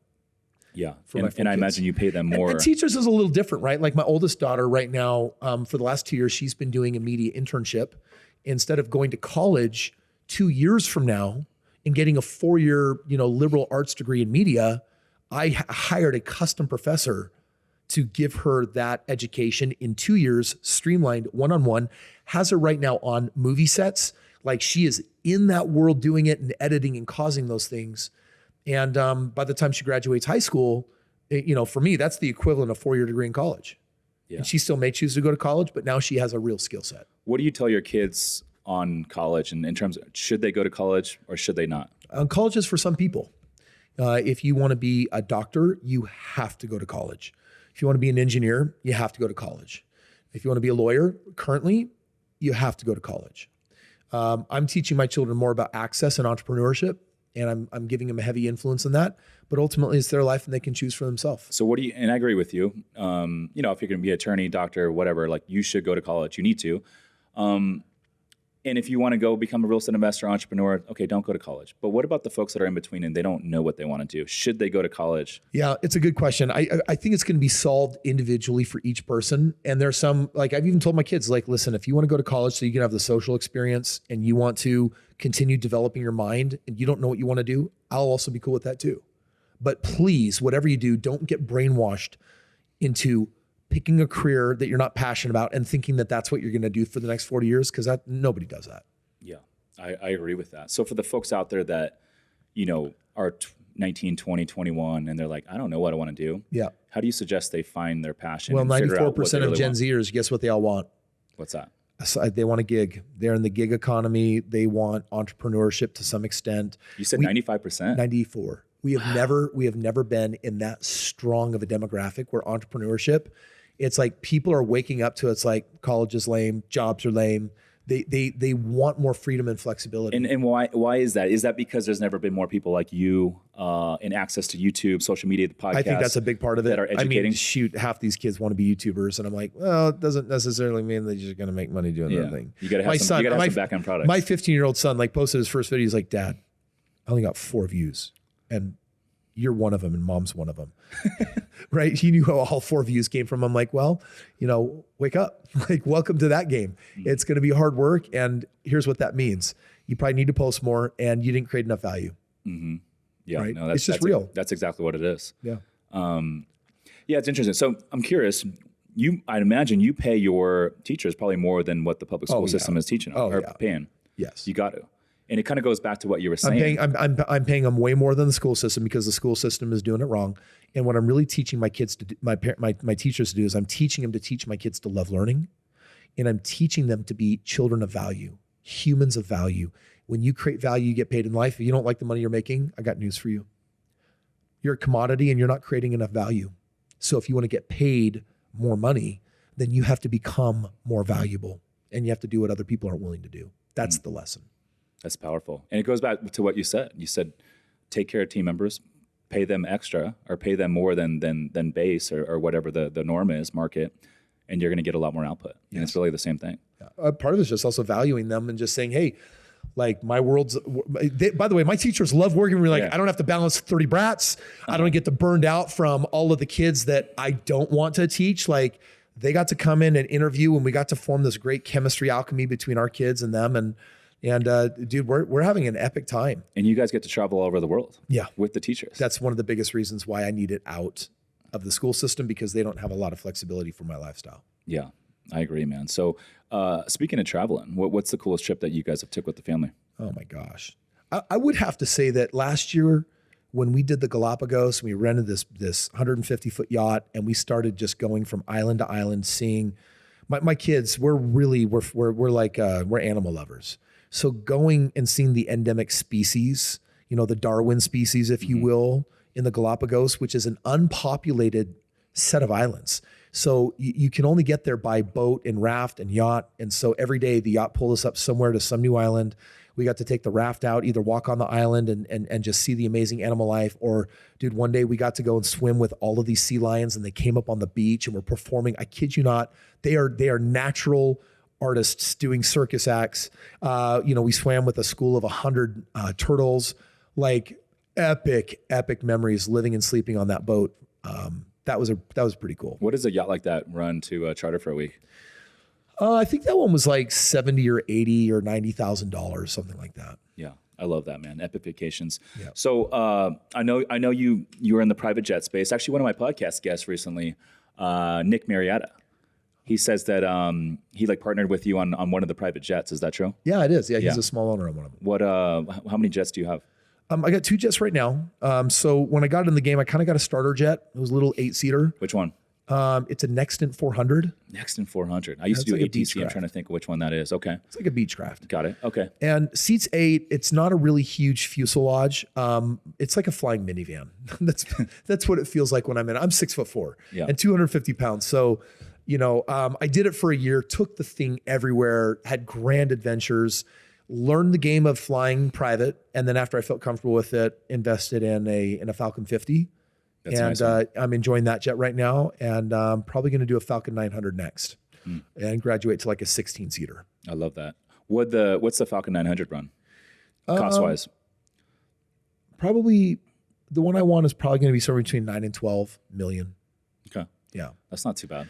Yeah. And I imagine you pay them more. And teachers is a little different, right? Like my oldest daughter right now, for the last 2 years, she's been doing a media internship. Instead of going to college 2 years from now and getting a 4-year, liberal arts degree in media, I hired a custom professor to give her that education in 2 years, streamlined, one-on-one, has her right now on movie sets. Like she is in that world doing it and editing and causing those things. And by the time she graduates high school, for me, that's the equivalent of a 4-year degree in college. Yeah. And she still may choose to go to college, but now she has a real skill set. What do you tell your kids on college and in terms of should they go to college or should they not? College is for some people. If you want to be a doctor, you have to go to college. If you want to be an engineer, you have to go to college. If you want to be a lawyer, currently, you have to go to college. I'm teaching my children more about access and entrepreneurship, and I'm giving them a heavy influence in that. But ultimately, it's their life, and they can choose for themselves. So and I agree with you. If you're going to be an attorney, doctor, whatever, like you should go to college. You need to. And if you want to go become a real estate investor, entrepreneur, okay, don't go to college. But what about the folks that are in between and they don't know what they want to do? Should they go to college? Yeah, it's a good question. I think it's going to be solved individually for each person. And there's some, like I've even told my kids, like, listen, if you want to go to college so you can have the social experience and you want to continue developing your mind and you don't know what you want to do, I'll also be cool with that too. But please, whatever you do, don't get brainwashed into picking a career that you're not passionate about and thinking that that's what you're going to do for the next 40 years, because nobody does that. Yeah, I agree with that. So for the folks out there that, are 19, 20, 21, and they're like, I don't know what I want to do. Yeah. How do you suggest they find their passion? Well, and 94% of Gen Zers, guess what they all want? What's that? They want a gig. They're in the gig economy. They want entrepreneurship to some extent. You said 95%? 94. We have never been in that strong of a demographic where entrepreneurship, it's like people are waking up to it's like college is lame, jobs are lame. They want more freedom and flexibility. And why is that? Is that because there's never been more people like you in access to YouTube, social media, the podcast? I think that's a big part of it. That are educating. I mean, shoot, half these kids want to be YouTubers, and I'm like, well, it doesn't necessarily mean they're just going to make money doing that thing. You got to have some back-end products. My 15-year-old son posted his first video. He's like, Dad, I only got 4 views, and you're one of them and mom's one of them. Right? He knew how all 4 views came from. I'm like, well, wake up. Like, welcome to that game. Mm-hmm. It's going to be hard work. And here's what that means. You probably need to post more and you didn't create enough value. Mm-hmm. Yeah. Right? No, it's just real. That's exactly what it is. Yeah. Yeah, it's interesting. So I'm curious, I'd imagine you pay your teachers probably more than what the public school system is teaching or paying. Yes. You got to. And it kind of goes back to what you were saying. I'm paying them way more than the school system because the school system is doing it wrong. And what I'm really teaching my kids to do, my teachers to do, is I'm teaching them to teach my kids to love learning, and I'm teaching them to be children of value, humans of value. When you create value, you get paid in life. If you don't like the money you're making, I got news for you. You're a commodity and you're not creating enough value. So if you want to get paid more money, then you have to become more valuable, and you have to do what other people aren't willing to do. That's the lesson. That's powerful. And it goes back to what you said. You said, take care of team members, pay them extra or pay them more than base or whatever the norm is, market, and you're going to get a lot more output. And it's really the same thing. Part of it is just also valuing them and just saying, hey, like my world's, by the way, my teachers love working with me. Like, I don't have to balance 30 brats. I don't get to burned out from all of the kids that I don't want to teach. Like, they got to come in and interview, and we got to form this great chemistry alchemy between our kids and them. And dude, we're having an epic time. And you guys get to travel all over the world. Yeah. With the teachers. That's one of the biggest reasons why I need it out of the school system, because they don't have a lot of flexibility for my lifestyle. Yeah, I agree, man. So speaking of traveling, what's the coolest trip that you guys have took with the family? Oh my gosh. I would have to say that last year when we did the Galapagos, we rented this 150-foot yacht, and we started just going from island to island, seeing my kids. We're animal lovers. So going and seeing the endemic species, the Darwin species, if you will, in the Galapagos, which is an unpopulated set of islands. So you can only get there by boat and raft and yacht. And so every day the yacht pulled us up somewhere to some new island. We got to take the raft out, either walk on the island and just see the amazing animal life. Or, dude, one day we got to go and swim with all of these sea lions, and they came up on the beach and were performing. I kid you not, they are natural artists doing circus acts. We swam with a school of 100 turtles. Like, epic memories living and sleeping on that boat. That was pretty cool. What does a yacht like that run to charter for a week? I think that one was like $70 or $80 or $90,000, something like that. Yeah, I love that, man. Epic vacations. Yeah. So I know you were in the private jet space. Actually, one of my podcast guests recently, Nick Marietta, he says that he partnered with you on one of the private jets. Is that true? Yeah, it is. Yeah, he's a small owner on one of them. What? How many jets do you have? I got 2 jets right now. So when I got in the game, I kind of got a starter jet. It was a little 8-seater. Which one? It's a Nextant 400. Nextant 400. I used to do ATC. I'm trying to think of which one that is. Okay. It's like a Beechcraft. Got it. Okay. And seats 8. It's not a really huge fuselage. It's like a flying minivan. That's what it feels like when I'm in. I'm 6'4" and 250 pounds. So, I did it for a year. Took the thing everywhere. Had grand adventures. Learned the game of flying private, and then after I felt comfortable with it, invested in a Falcon 50. That's nice. I'm enjoying that jet right now, and I'm probably going to do a Falcon 900 next, and graduate to like a 16-seater. I love that. What's the Falcon 900 run, cost wise? Probably the one I want is probably going to be somewhere between 9 and 12 million. Okay. Yeah, that's not too bad.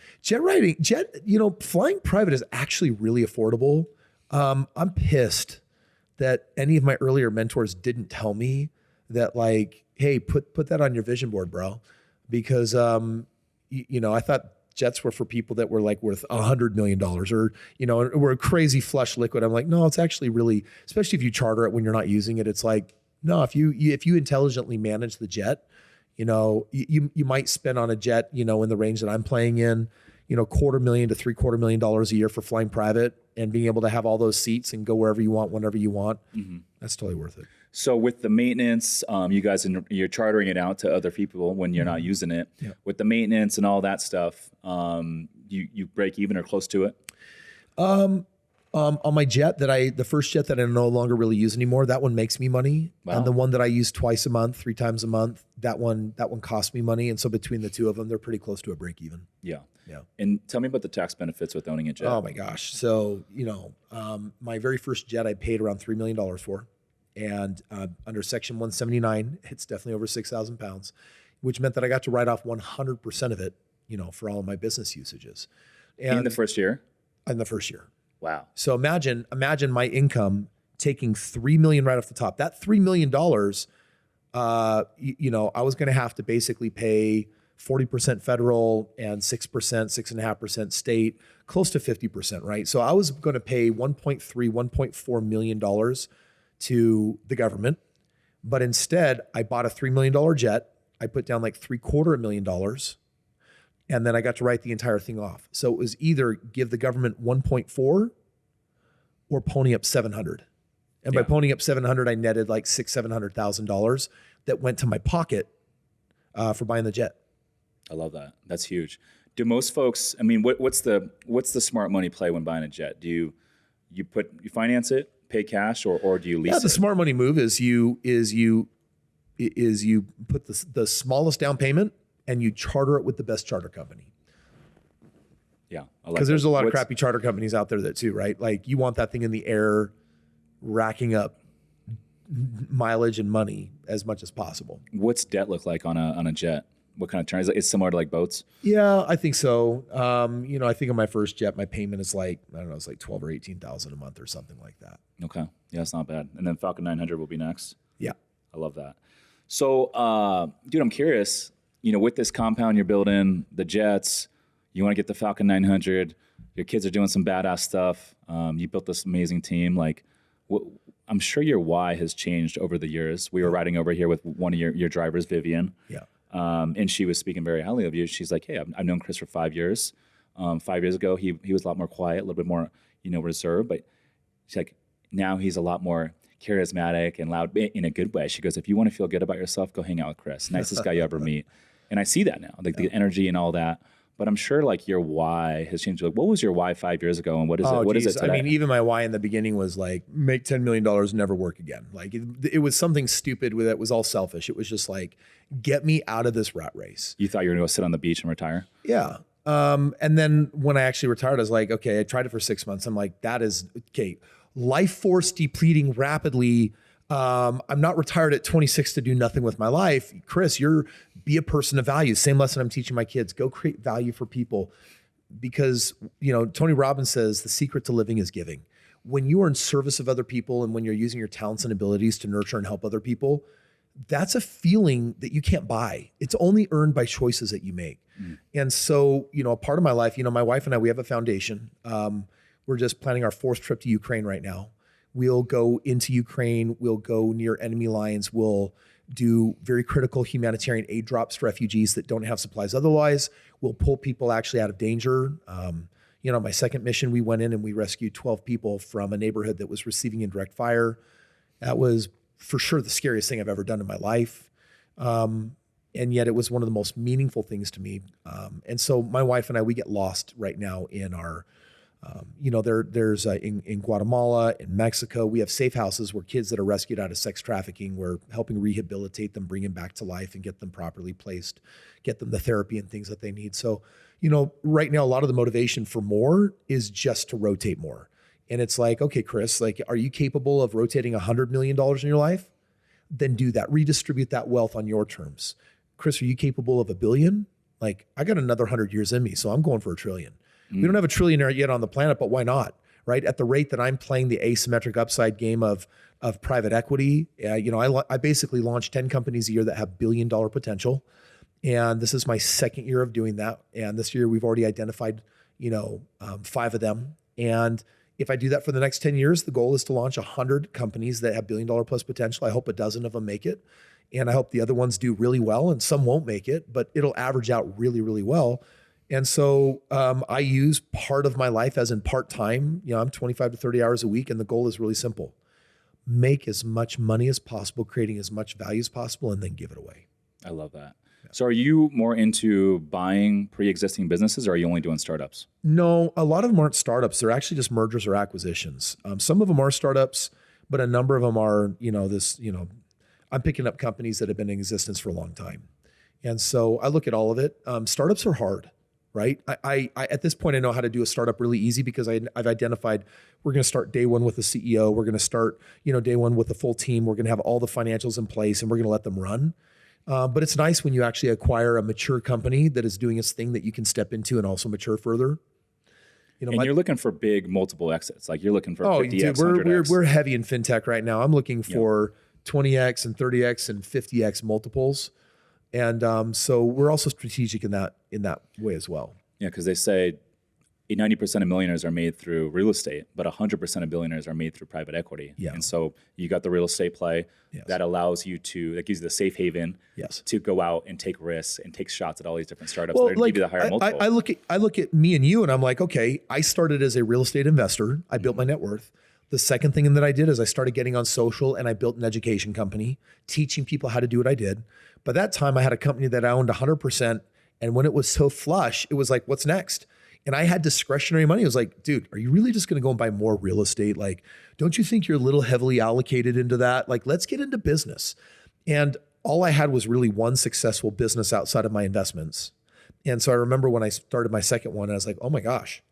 Flying private is actually really affordable. I'm pissed that any of my earlier mentors didn't tell me that, like, hey, put that on your vision board, bro. Because, I thought jets were for people that were like worth $100 million or, were a crazy flush liquid. I'm like, no, it's actually really, especially if you charter it when you're not using it. It's like, no, if you intelligently manage the jet, you might spend on a jet, in the range that I'm playing in, $250,000 to $750,000 a year for flying private and being able to have all those seats and go wherever you want, whenever you want. That's totally worth it. So with the maintenance, you guys, you're chartering it out to other people when you're not using it. Yeah. With the maintenance and all that stuff, you break even or close to it? On my jet the first jet that I no longer really use anymore, that one makes me money. Wow. And the one that I use twice a month, 3 times a month, that one costs me money. And so between the two of them, they're pretty close to a break even. Yeah. Yeah. And tell me about the tax benefits with owning a jet. Oh my gosh. So, my very first jet I paid around $3 million for. And under Section 179, it's definitely over 6,000 pounds, which meant that I got to write off 100% of it, for all of my business usages. And in the first year? In the first year. Wow. So imagine my income taking $3 million right off the top. That $3 million, I was going to have to basically pay 40% federal and 6%, 6.5% state, close to 50%, right? So I was going to pay $1.4 million to the government, but instead I bought a $3 million jet. I put down like $750,000, and then I got to write the entire thing off. So it was either give the government 1.4 or pony up 700. And by ponying up 700, I netted like $600,000-$700,000 that went to my pocket for buying the jet. I love that. That's huge. Do most folks? I mean, what's the smart money play when buying a jet? Do you finance it, pay cash, or do you lease it? The smart money move is you is you put the smallest down payment and you charter it with the best charter company. Yeah. Because there's a lot of crappy charter companies out there that too, right? Like you want that thing in the air, racking up mileage and money as much as possible. What's debt look like on a jet? What kind of terms? It's similar to like boats? Yeah, I think so. I think on my first jet, my payment is like, I don't know, it's like 12 or 18,000 a month or something like that. Okay. Yeah, it's not bad. And then Falcon 900 will be next. Yeah. I love that. So, dude, I'm curious, with this compound you're building, the jets, you want to get the Falcon 900, your kids are doing some badass stuff. You built this amazing team. Like, I'm sure your why has changed over the years. We were riding over here with one of your drivers, Vivian. Yeah. And she was speaking very highly of you. She's like, hey, I've known Kris for 5 years. 5 years ago, he was a lot more quiet, a little bit more, reserved. But she's like, now he's a lot more charismatic and loud in a good way. She goes, if you want to feel good about yourself, go hang out with Kris. Nicest guy you ever meet. And I see that now, like the energy and all that. But I'm sure like your why has changed. Like, what was your why 5 years ago, and what is it? What is it today? I mean, even my why in the beginning was like, make $10 million, never work again. Like it was something stupid with it. Was all selfish. It was just like, get me out of this rat race. You thought you were going to go sit on the beach and retire? Yeah. And then when I actually retired, I was like, okay, I tried it for 6 months. I'm like, that is okay. Life force depleting rapidly. I'm not retired at 26 to do nothing with my life. Kris, be a person of value. Same lesson I'm teaching my kids. Go create value for people, because, Tony Robbins says the secret to living is giving. When you are in service of other people and when you're using your talents and abilities to nurture and help other people, that's a feeling that you can't buy. It's only earned by choices that you make. And so, a part of my life, my wife and I, we have a foundation. We're just planning our 4th trip to Ukraine right now. We'll go into Ukraine. We'll go near enemy lines. We'll do very critical humanitarian aid drops to refugees that don't have supplies otherwise. We'll pull people actually out of danger. My second mission, we went in and we rescued 12 people from a neighborhood that was receiving indirect fire. That was for sure the scariest thing I've ever done in my life. And yet it was one of the most meaningful things to me. And so my wife and I, we get lost right now in our there's in Guatemala, in Mexico, we have safe houses where kids that are rescued out of sex trafficking, we're helping rehabilitate them, bring them back to life and get them properly placed, get them the therapy and things that they need. So, right now, a lot of the motivation for more is just to rotate more. And it's like, okay, Kris, like, are you capable of rotating $100 million in your life? Then do that. Redistribute that wealth on your terms. Kris, are you capable of $1 billion? Like, I got another 100 years in me, so I'm going for $1 trillion. We don't have a trillionaire yet on the planet, but why not? Right? At the rate that I'm playing the asymmetric upside game of private equity, I basically launch 10 companies a year that have $1 billion potential. And this is my 2nd year of doing that. And this year we've already identified, 5 of them. And if I do that for the next 10 years, the goal is to launch 100 companies that have $1 billion plus potential. I hope a dozen of them make it. And I hope the other ones do really well, and some won't make it, but it'll average out really, really well. And so I use part of my life as in part-time. I'm 25 to 30 hours a week, and the goal is really simple. Make as much money as possible, creating as much value as possible, and then give it away. I love that. Yeah. So are you more into buying pre-existing businesses, or are you only doing startups? No, a lot of them aren't startups. They're actually just mergers or acquisitions. Some of them are startups, but a number of them are, I'm picking up companies that have been in existence for a long time. And so I look at all of it. Startups are hard. Right. I at this point, I know how to do a startup really easy because I've identified we're going to start day one with a CEO. We're going to start, day one with a full team. We're going to have all the financials in place and we're going to let them run. But it's nice when you actually acquire a mature company that is doing its thing that you can step into and also mature further. You're looking for big multiple exits. Like you're looking for 50x, 100x. We're heavy in fintech right now. I'm looking for 20x and 30x and 50x multiples. And so we're also strategic in that way as well. Yeah, because they say 90% of millionaires are made through real estate, but 100% of billionaires are made through private equity. Yeah. And so you got the real estate play that allows you that gives you the safe haven to go out and take risks and take shots at all these different startups that give you the higher multiple. I look at me and you and I'm like, okay, I started as a real estate investor. I built my net worth. The second thing that I did is I started getting on social and I built an education company, teaching people how to do what I did. By that time, I had a company that I owned 100%. And when it was so flush, it was like, what's next? And I had discretionary money. I was like, dude, are you really just going to go and buy more real estate? Like, don't you think you're a little heavily allocated into that? Like, let's get into business. And all I had was really one successful business outside of my investments. And so I remember when I started my second one, I was like, oh my gosh,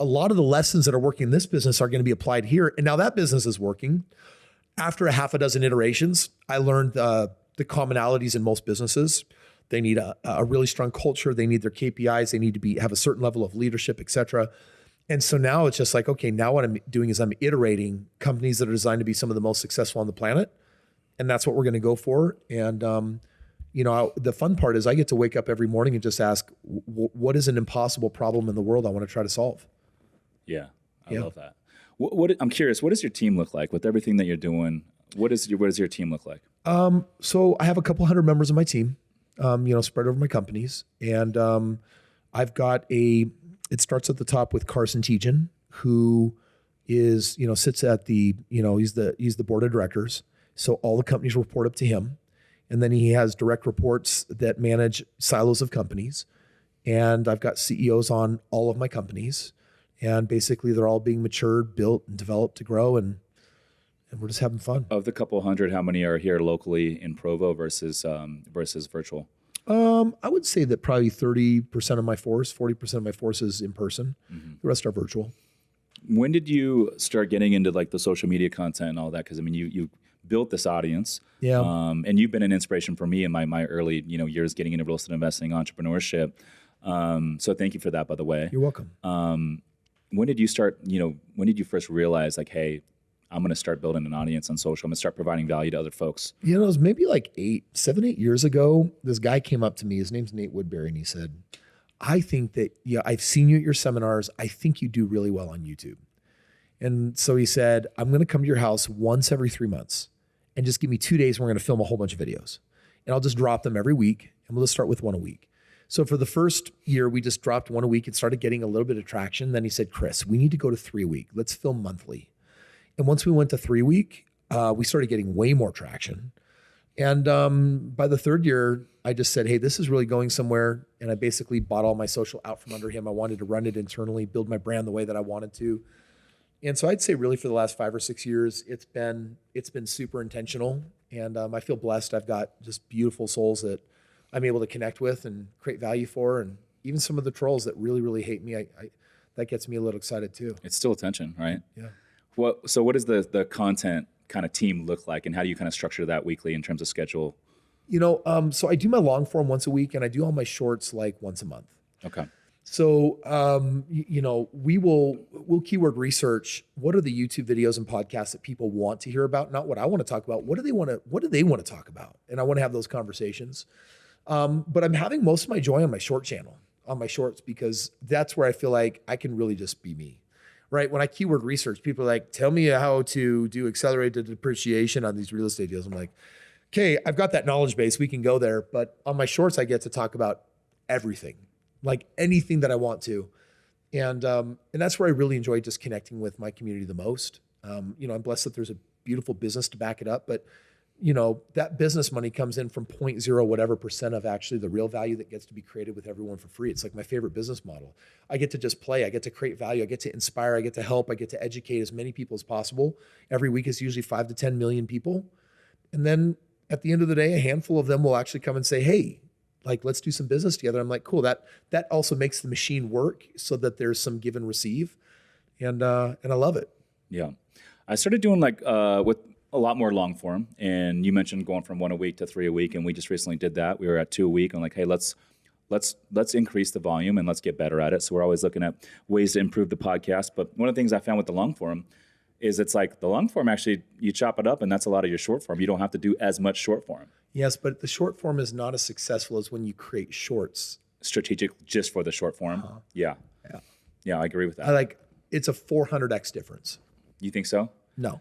a lot of the lessons that are working in this business are going to be applied here. And now that business is working. After a half a dozen iterations, I learned the commonalities in most businesses. They need a really strong culture. They need their KPIs. They need to have a certain level of leadership, et cetera. And so now it's just like, okay, now what I'm doing is I'm iterating companies that are designed to be some of the most successful on the planet. And that's what we're going to go for. And, the fun part is I get to wake up every morning and just ask, what is an impossible problem in the world I want to try to solve? Yeah, I love that. I'm curious, what does your team look like with everything that you're doing? What does your team look like? So I have a couple hundred members of my team, spread over my companies. And I've got it starts at the top with Carson Tejan, who is, sits at the, he's the board of directors. So all the companies report up to him. And then he has direct reports that manage silos of companies. And I've got CEOs on all of my companies. And basically they're all being matured, built, and developed to grow. And we're just having fun. Of the couple hundred, how many are here locally in Provo versus virtual? I would say that probably 30% of my force, 40% of my force is in person. Mm-hmm. The rest are virtual. When did you start getting into like the social media content and all that? Because I mean, you built this audience, and you've been an inspiration for me in my early years getting into real estate investing, entrepreneurship. So thank you for that, by the way. You're welcome. When did you start? When did you first realize like, hey, I'm going to start building an audience on social. I'm going to start providing value to other folks. It was maybe like 7-8 years ago. This guy came up to me. His name's Nate Woodbury. And he said, I think that, I've seen you at your seminars. I think you do really well on YouTube. And so he said, I'm going to come to your house once every 3 months and just give me 2 days. And we're going to film a whole bunch of videos and I'll just drop them every week. And we'll just start with one a week. So for the first year, we just dropped one a week. It started getting a little bit of traction. Then he said, Kris, we need to go to 3 a week. Let's film monthly. And once we went to 3 a week, we started getting way more traction. And by the third year, I just said, hey, this is really going somewhere. And I basically bought all my social out from under him. I wanted to run it internally, build my brand the way that I wanted to. And so I'd say really for the last 5 or 6 years, it's been super intentional. And I feel blessed. I've got just beautiful souls that I'm able to connect with and create value for. And even some of the trolls that really, really hate me, that gets me a little excited too. It's still attention, right? Yeah. So what does the content kind of team look like, and how do you kind of structure that weekly in terms of schedule? So I do my long form once a week, and I do all my shorts like once a month. Okay. So we'll keyword research. What are the YouTube videos and podcasts that people want to hear about? Not what I want to talk about. What do they want to talk about? And I want to have those conversations. But I'm having most of my joy on my short channel, on my shorts, because that's where I feel like I can really just be me. Right? When I keyword research, people are like, tell me how to do accelerated depreciation on these real estate deals. I'm like, okay, I've got that knowledge base. We can go there. But on my shorts, I get to talk about everything, like anything that I want to. And that's where I really enjoy just connecting with my community the most. I'm blessed that there's a beautiful business to back it up, but that business money comes in from 0.0 whatever percent of actually the real value that gets to be created with everyone for free. It's like my favorite business model. I get to just play. I get to create value. I get to inspire. I get to help. I get to educate as many people as possible. Every week is usually 5 to 10 million people. And then at the end of the day, a handful of them will actually come and say, hey, like, let's do some business together. I'm like, cool. That also makes the machine work so that there's some give and receive. And I love it. Yeah. I started doing with a lot more long form, and you mentioned going from 1 a week to 3 a week, and we just recently did that. We were at 2 a week. I'm like, hey, let's increase the volume and let's get better at it. So we're always looking at ways to improve the podcast. But one of the things I found with the long form is it's like the long form, actually, you chop it up, and that's a lot of your short form. You don't have to do as much short form. Yes, but the short form is not as successful as when you create shorts. Strategic just for the short form. Uh-huh. Yeah, I agree with that. It's a 400x difference. You think so? No.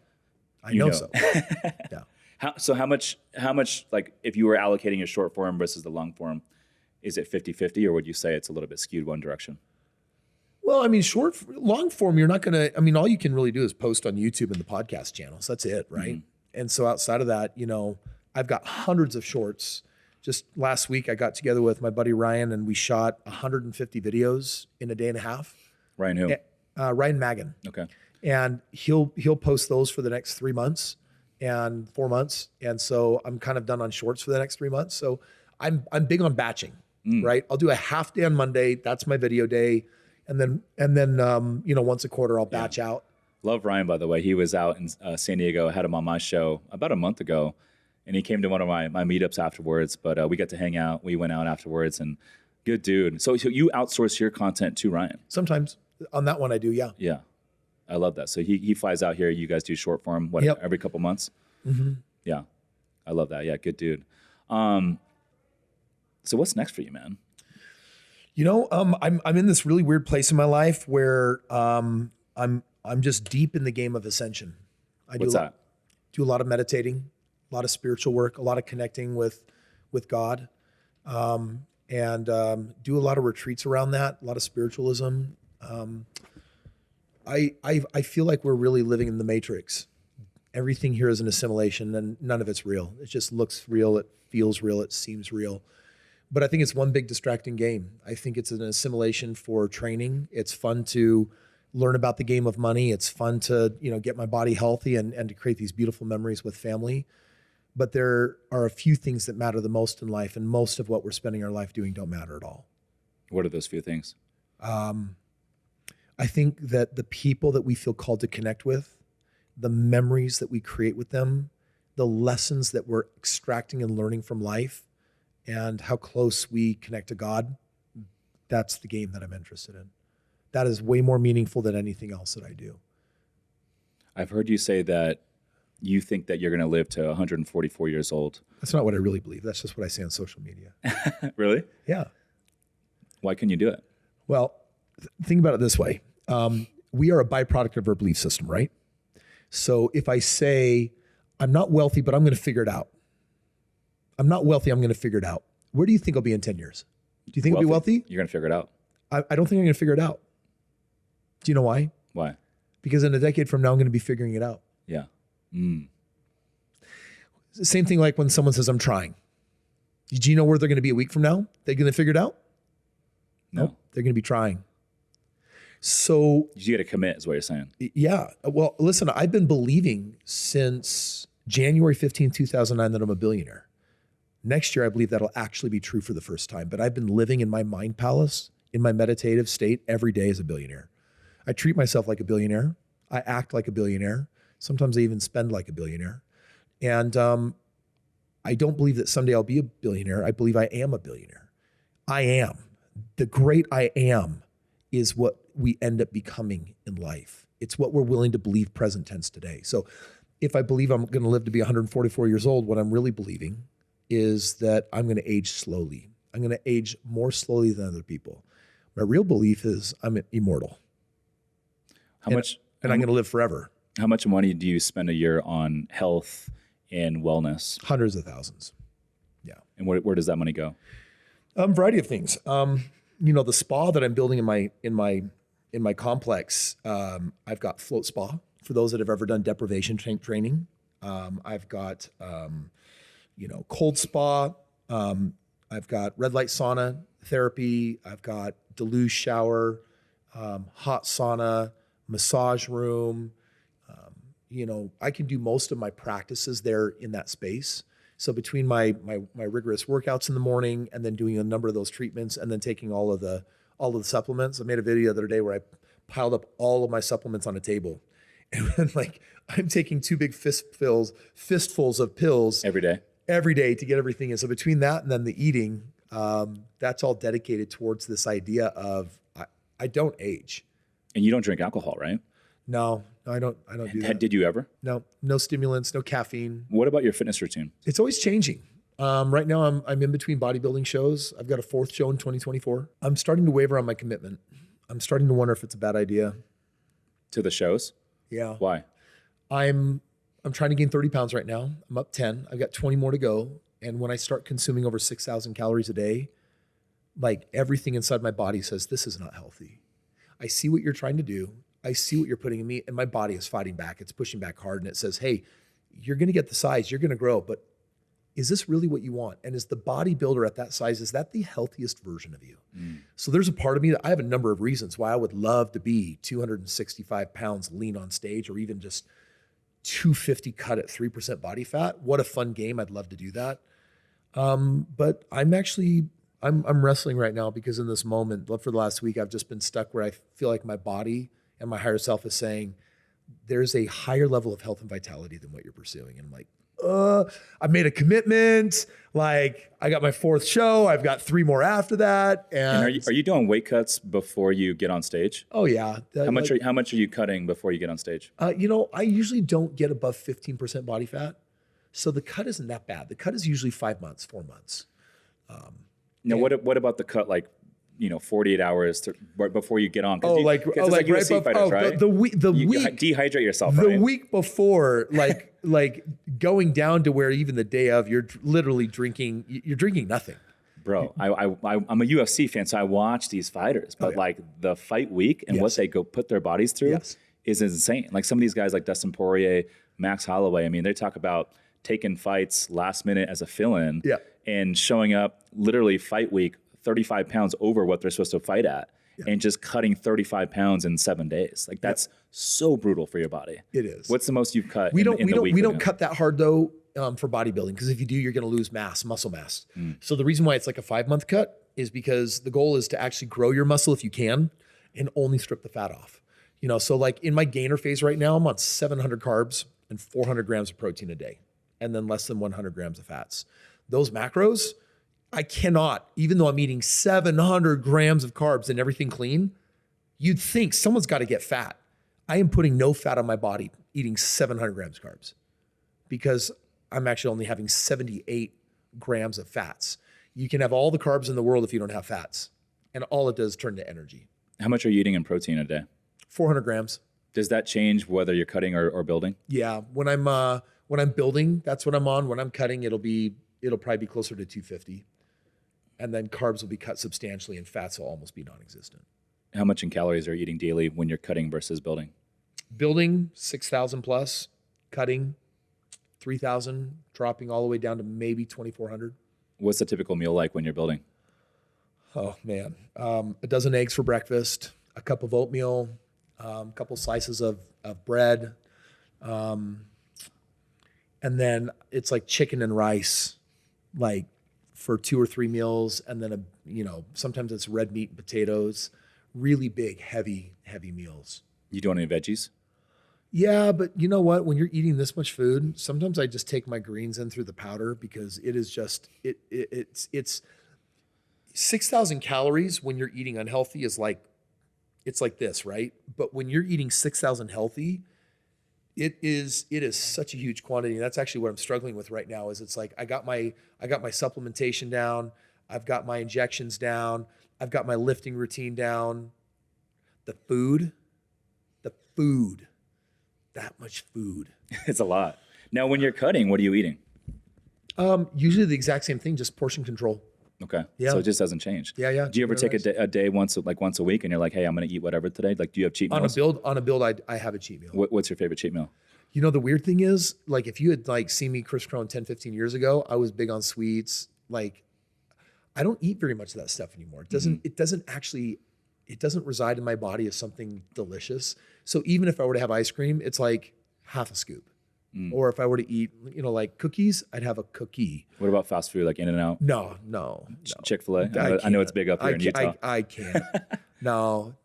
I know so. Yeah. How much, like, if you were allocating your short form versus the long form, is it 50-50, or would you say it's a little bit skewed one direction? Well, I mean, long form, you're not going to, all you can really do is post on YouTube and the podcast channels. That's it, right? Mm-hmm. And so outside of that, I've got hundreds of shorts. Just last week, I got together with my buddy Ryan, and we shot 150 videos in a day and a half. Ryan who? Ryan Magan. Okay. And he'll post those for the next 3 months. and 4 months. And so I'm kind of done on shorts for the next 3 months. So I'm big on batching, right? I'll do a half day on Monday. That's my video day. And then once a quarter I'll batch out. Love Ryan, by the way. He was out in San Diego. I had him on my show about a month ago, and he came to one of my meetups afterwards. But we got to hang out. We went out afterwards, and good dude. So you outsource your content to Ryan? Sometimes on that one I do, yeah. Yeah, I love that. So he flies out here. You guys do short form, every couple months? Mm-hmm. Yeah, I love that. Yeah, good dude. So what's next for you, man? I'm in this really weird place in my life where I'm just deep in the game of ascension. What's that? Do a lot of meditating, a lot of spiritual work, a lot of connecting with God, and do a lot of retreats around that, a lot of spiritualism. I feel like we're really living in the Matrix. Everything here is an assimilation, and none of it's real. It just looks real, it feels real, it seems real. But I think it's one big distracting game. I think it's an assimilation for training. It's fun to learn about the game of money. It's fun to, get my body healthy and to create these beautiful memories with family. But there are a few things that matter the most in life, and most of what we're spending our life doing don't matter at all. What are those few things? I think that the people that we feel called to connect with, the memories that we create with them, the lessons that we're extracting and learning from life, and how close we connect to God, that's the game that I'm interested in. That is way more meaningful than anything else that I do. I've heard you say that you think that you're going to live to 144 years old. That's not what I really believe. That's just what I say on social media. Really? Yeah. Why couldn't you do it? Well, think about it this way. We are a byproduct of our belief system, right? So if I say, I'm not wealthy, but I'm going to figure it out. I'm not wealthy, I'm going to figure it out. Where do you think I'll be in 10 years? Do you think I'll be wealthy? You're going to figure it out. I don't think I'm going to figure it out. Do you know why? Why? Because in a decade from now, I'm going to be figuring it out. Yeah. Same thing like when someone says, I'm trying. Do you know where they're going to be a week from now? They're going to figure it out? No. Nope. They're going to be trying. So you got to commit is what you're saying. Yeah. Well, listen, I've been believing since January 15, 2009 that I'm a billionaire. Next year, I believe that'll actually be true for the first time. But I've been living in my mind palace, in my meditative state every day as a billionaire. I treat myself like a billionaire. I act like a billionaire. Sometimes I even spend like a billionaire. And I don't believe that someday I'll be a billionaire. I believe I am a billionaire. I am. The great I am is what we end up becoming in life. It's what we're willing to believe present tense today. So if I believe I'm going to live to be 144 years old, what I'm really believing is that I'm going to age slowly. I'm going to age more slowly than other people. My real belief is I'm immortal. And I'm going to live forever. How much money do you spend a year on health and wellness? Hundreds of thousands. Yeah. And where does that money go? Variety of things. The spa that I'm building in my complex, I've got float spa for those that have ever done deprivation training. I've got cold spa. I've got red light sauna therapy. I've got deluge shower, hot sauna, massage room. I can do most of my practices there in that space. So between my rigorous workouts in the morning and then doing a number of those treatments and then taking all of the supplements, I made a video the other day where I piled up all of my supplements on a table. And I'm taking 2 big fistfuls of pills every day to get everything in. So between that and then the eating, that's all dedicated towards this idea of I don't age. And you don't drink alcohol, right? No, I don't do that. Did you ever? No stimulants, no caffeine. What about your fitness routine? It's always changing. Right now I'm in between bodybuilding shows. I've got a 4th show in 2024. I'm starting to waver on my commitment. I'm starting to wonder if it's a bad idea. To the shows? Yeah. Why? I'm trying to gain 30 pounds right now. I'm up 10. I've got 20 more to go. And when I start consuming over 6,000 calories a day, everything inside my body says, this is not healthy. I see what you're trying to do. I see what you're putting in me, and my body is fighting back. It's pushing back hard, and it says, hey, you're going to get the size, you're going to grow, but is this really what you want? And is the bodybuilder at that size, is that the healthiest version of you? So there's a part of me that I have a number of reasons why I would love to be 265 pounds lean on stage, or even just 250 cut at 3% body fat. What a fun game. I'd love to do that. But I'm wrestling right now because in this moment, for the last week, I've just been stuck where I feel like my body and my higher self is saying, there's a higher level of health and vitality than what you're pursuing. And I'm like, I made a commitment. Like I got my 4th show. I've got 3 more after that. And are you doing weight cuts before you get on stage? Oh yeah. How much are you cutting before you get on stage? I usually don't get above 15% body fat. So the cut isn't that bad. The cut is usually 5 months, 4 months. Now, what about the cut, like, 48 hours before you get on? Like UFC fighters, right? The week, dehydrate yourself, the right? week before, like going down to where even the day of, you're literally drinking nothing. Bro, I'm a UFC fan, so I watch these fighters, but like the fight week and what they go put their bodies through is insane. Like some of these guys like Dustin Poirier, Max Holloway, I mean, they talk about taking fights last minute as a fill-in and showing up literally fight week 35 pounds over what they're supposed to fight at and just cutting 35 pounds in 7 days. Like that's so brutal for your body. It is. What's the most you've cut we in don't, the week? We don't cut that hard though for bodybuilding because if you do, you're going to lose muscle mass. So the reason why it's like a 5-month cut is because the goal is to actually grow your muscle if you can and only strip the fat off. So like in my gainer phase right now, I'm on 700 carbs and 400 grams of protein a day and then less than 100 grams of fats. Those macros, I cannot, even though I'm eating 700 grams of carbs and everything clean, you'd think someone's got to get fat. I am putting no fat on my body eating 700 grams of carbs because I'm actually only having 78 grams of fats. You can have all the carbs in the world if you don't have fats. And all it does is turn to energy. How much are you eating in protein a day? 400 grams. Does that change whether you're cutting or building? Yeah. When I'm building, that's what I'm on. When I'm cutting, it'll probably be closer to 250. And then carbs will be cut substantially and fats will almost be non-existent. How much in calories are you eating daily when you're cutting versus building? Building 6,000 plus, cutting 3,000, dropping all the way down to maybe 2,400. What's the typical meal like when you're building? Oh man, a dozen eggs for breakfast, a cup of oatmeal, a couple slices of bread, and then it's like chicken and rice, like for 2 or 3 meals, and then sometimes it's red meat and potatoes. Really big, heavy meals. You doing any veggies? Yeah, but you know what? When you're eating this much food, sometimes I just take my greens in through the powder because it is just it's 6,000 calories when you're eating unhealthy is like it's like this, right? But when you're eating 6,000 healthy, it is such a huge quantity. And that's actually what I'm struggling with right now. Is it's like I got my supplementation down, I've got my injections down, I've got my lifting routine down. The food, that much food. It's a lot. Now, when you're cutting, what are you eating? Usually the exact same thing, just portion control. Okay. Yeah. So it just doesn't change. Yeah. Do you ever take a day once a week and you're like, hey, I'm going to eat whatever today? Like, do you have cheat meals? On a build, I have a cheat meal. What's your favorite cheat meal? The weird thing is, like, if you had like seen me, Kris Krohn, 10, 15 years ago, I was big on sweets. Like, I don't eat very much of that stuff anymore. It doesn't reside in my body as something delicious. So even if I were to have ice cream, it's like half a scoop. Or if I were to eat, like cookies, I'd have a cookie. What about fast food, like In-N-Out? No. Chick-fil-A? I know it's big up here in Utah. I can't. No.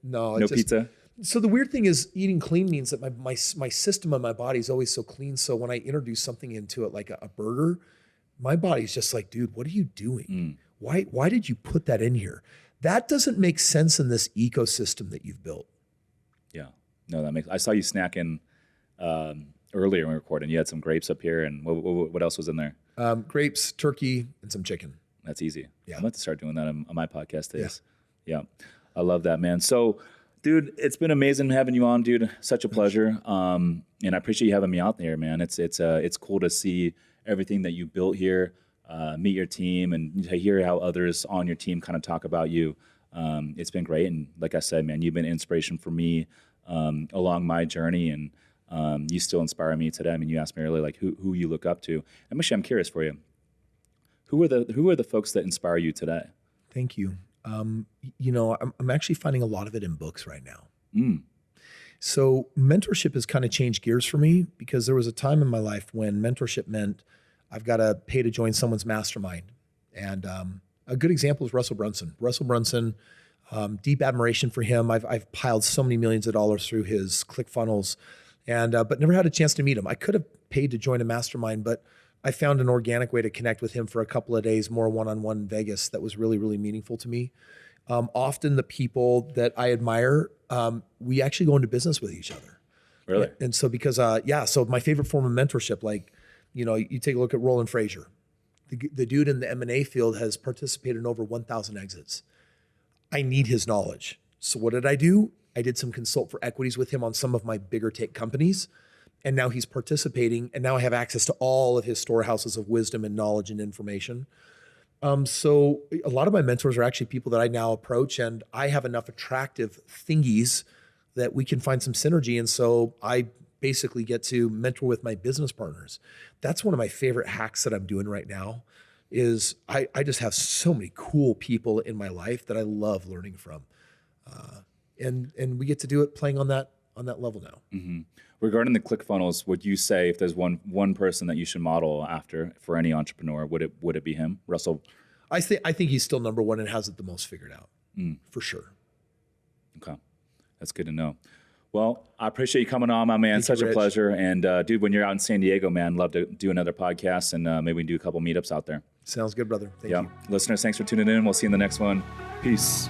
No pizza? So the weird thing is eating clean means that my system of my body is always so clean. So when I introduce something into it, like a burger, my body's just like, dude, what are you doing? Why did you put that in here? That doesn't make sense in this ecosystem that you've built. Yeah. No, I saw you snacking earlier when we were recording. You had some grapes up here, and what else was in there? Grapes, turkey, and some chicken. That's easy. Yeah. I'm going to start doing that on my podcast days. Yeah. I love that, man. So, dude, it's been amazing having you on, dude. Such a pleasure. And I appreciate you having me out there, man. It's cool to see everything that you built here, meet your team, and to hear how others on your team kind of talk about you. It's been great. And like I said, man, you've been inspiration for me along my journey, and you still inspire me today. I mean, you asked me earlier, like who you look up to. And actually, I'm curious for you. Who are the folks that inspire you today? Thank you. I'm actually finding a lot of it in books right now. So mentorship has kind of changed gears for me because there was a time in my life when mentorship meant I've got to pay to join someone's mastermind. And a good example is Russell Brunson. Russell Brunson, deep admiration for him. I've piled so many millions of dollars through his ClickFunnels, and but never had a chance to meet him. I could have paid to join a mastermind, but I found an organic way to connect with him for a couple of days, more one-on-one in Vegas. That was really, really meaningful to me. Often the people that I admire, we actually go into business with each other. Really? And so because, so my favorite form of mentorship, like, you take a look at Roland Frazier. The dude in the M&A field has participated in over 1,000 exits. I need his knowledge. So what did I do? I did some consult for equities with him on some of my bigger tech companies. And now he's participating. And now I have access to all of his storehouses of wisdom and knowledge and information. So a lot of my mentors are actually people that I now approach, and I have enough attractive thingies that we can find some synergy. And so I basically get to mentor with my business partners. That's one of my favorite hacks that I'm doing right now is I just have so many cool people in my life that I love learning from. And we get to do it playing on that level now. Mm-hmm. Regarding the ClickFunnels, would you say if there's one person that you should model after for any entrepreneur, would it be him, Russell? I think he's still number one and has it the most figured out, for sure. Okay, that's good to know. Well, I appreciate you coming on, my man. Thank you, Such a Rich. pleasure. And dude, when you're out in San Diego, man, love to do another podcast, and maybe we can do a couple meetups out there. Sounds good, brother. Thank you. Listeners, thanks for tuning in. We'll see you in the next one. Peace.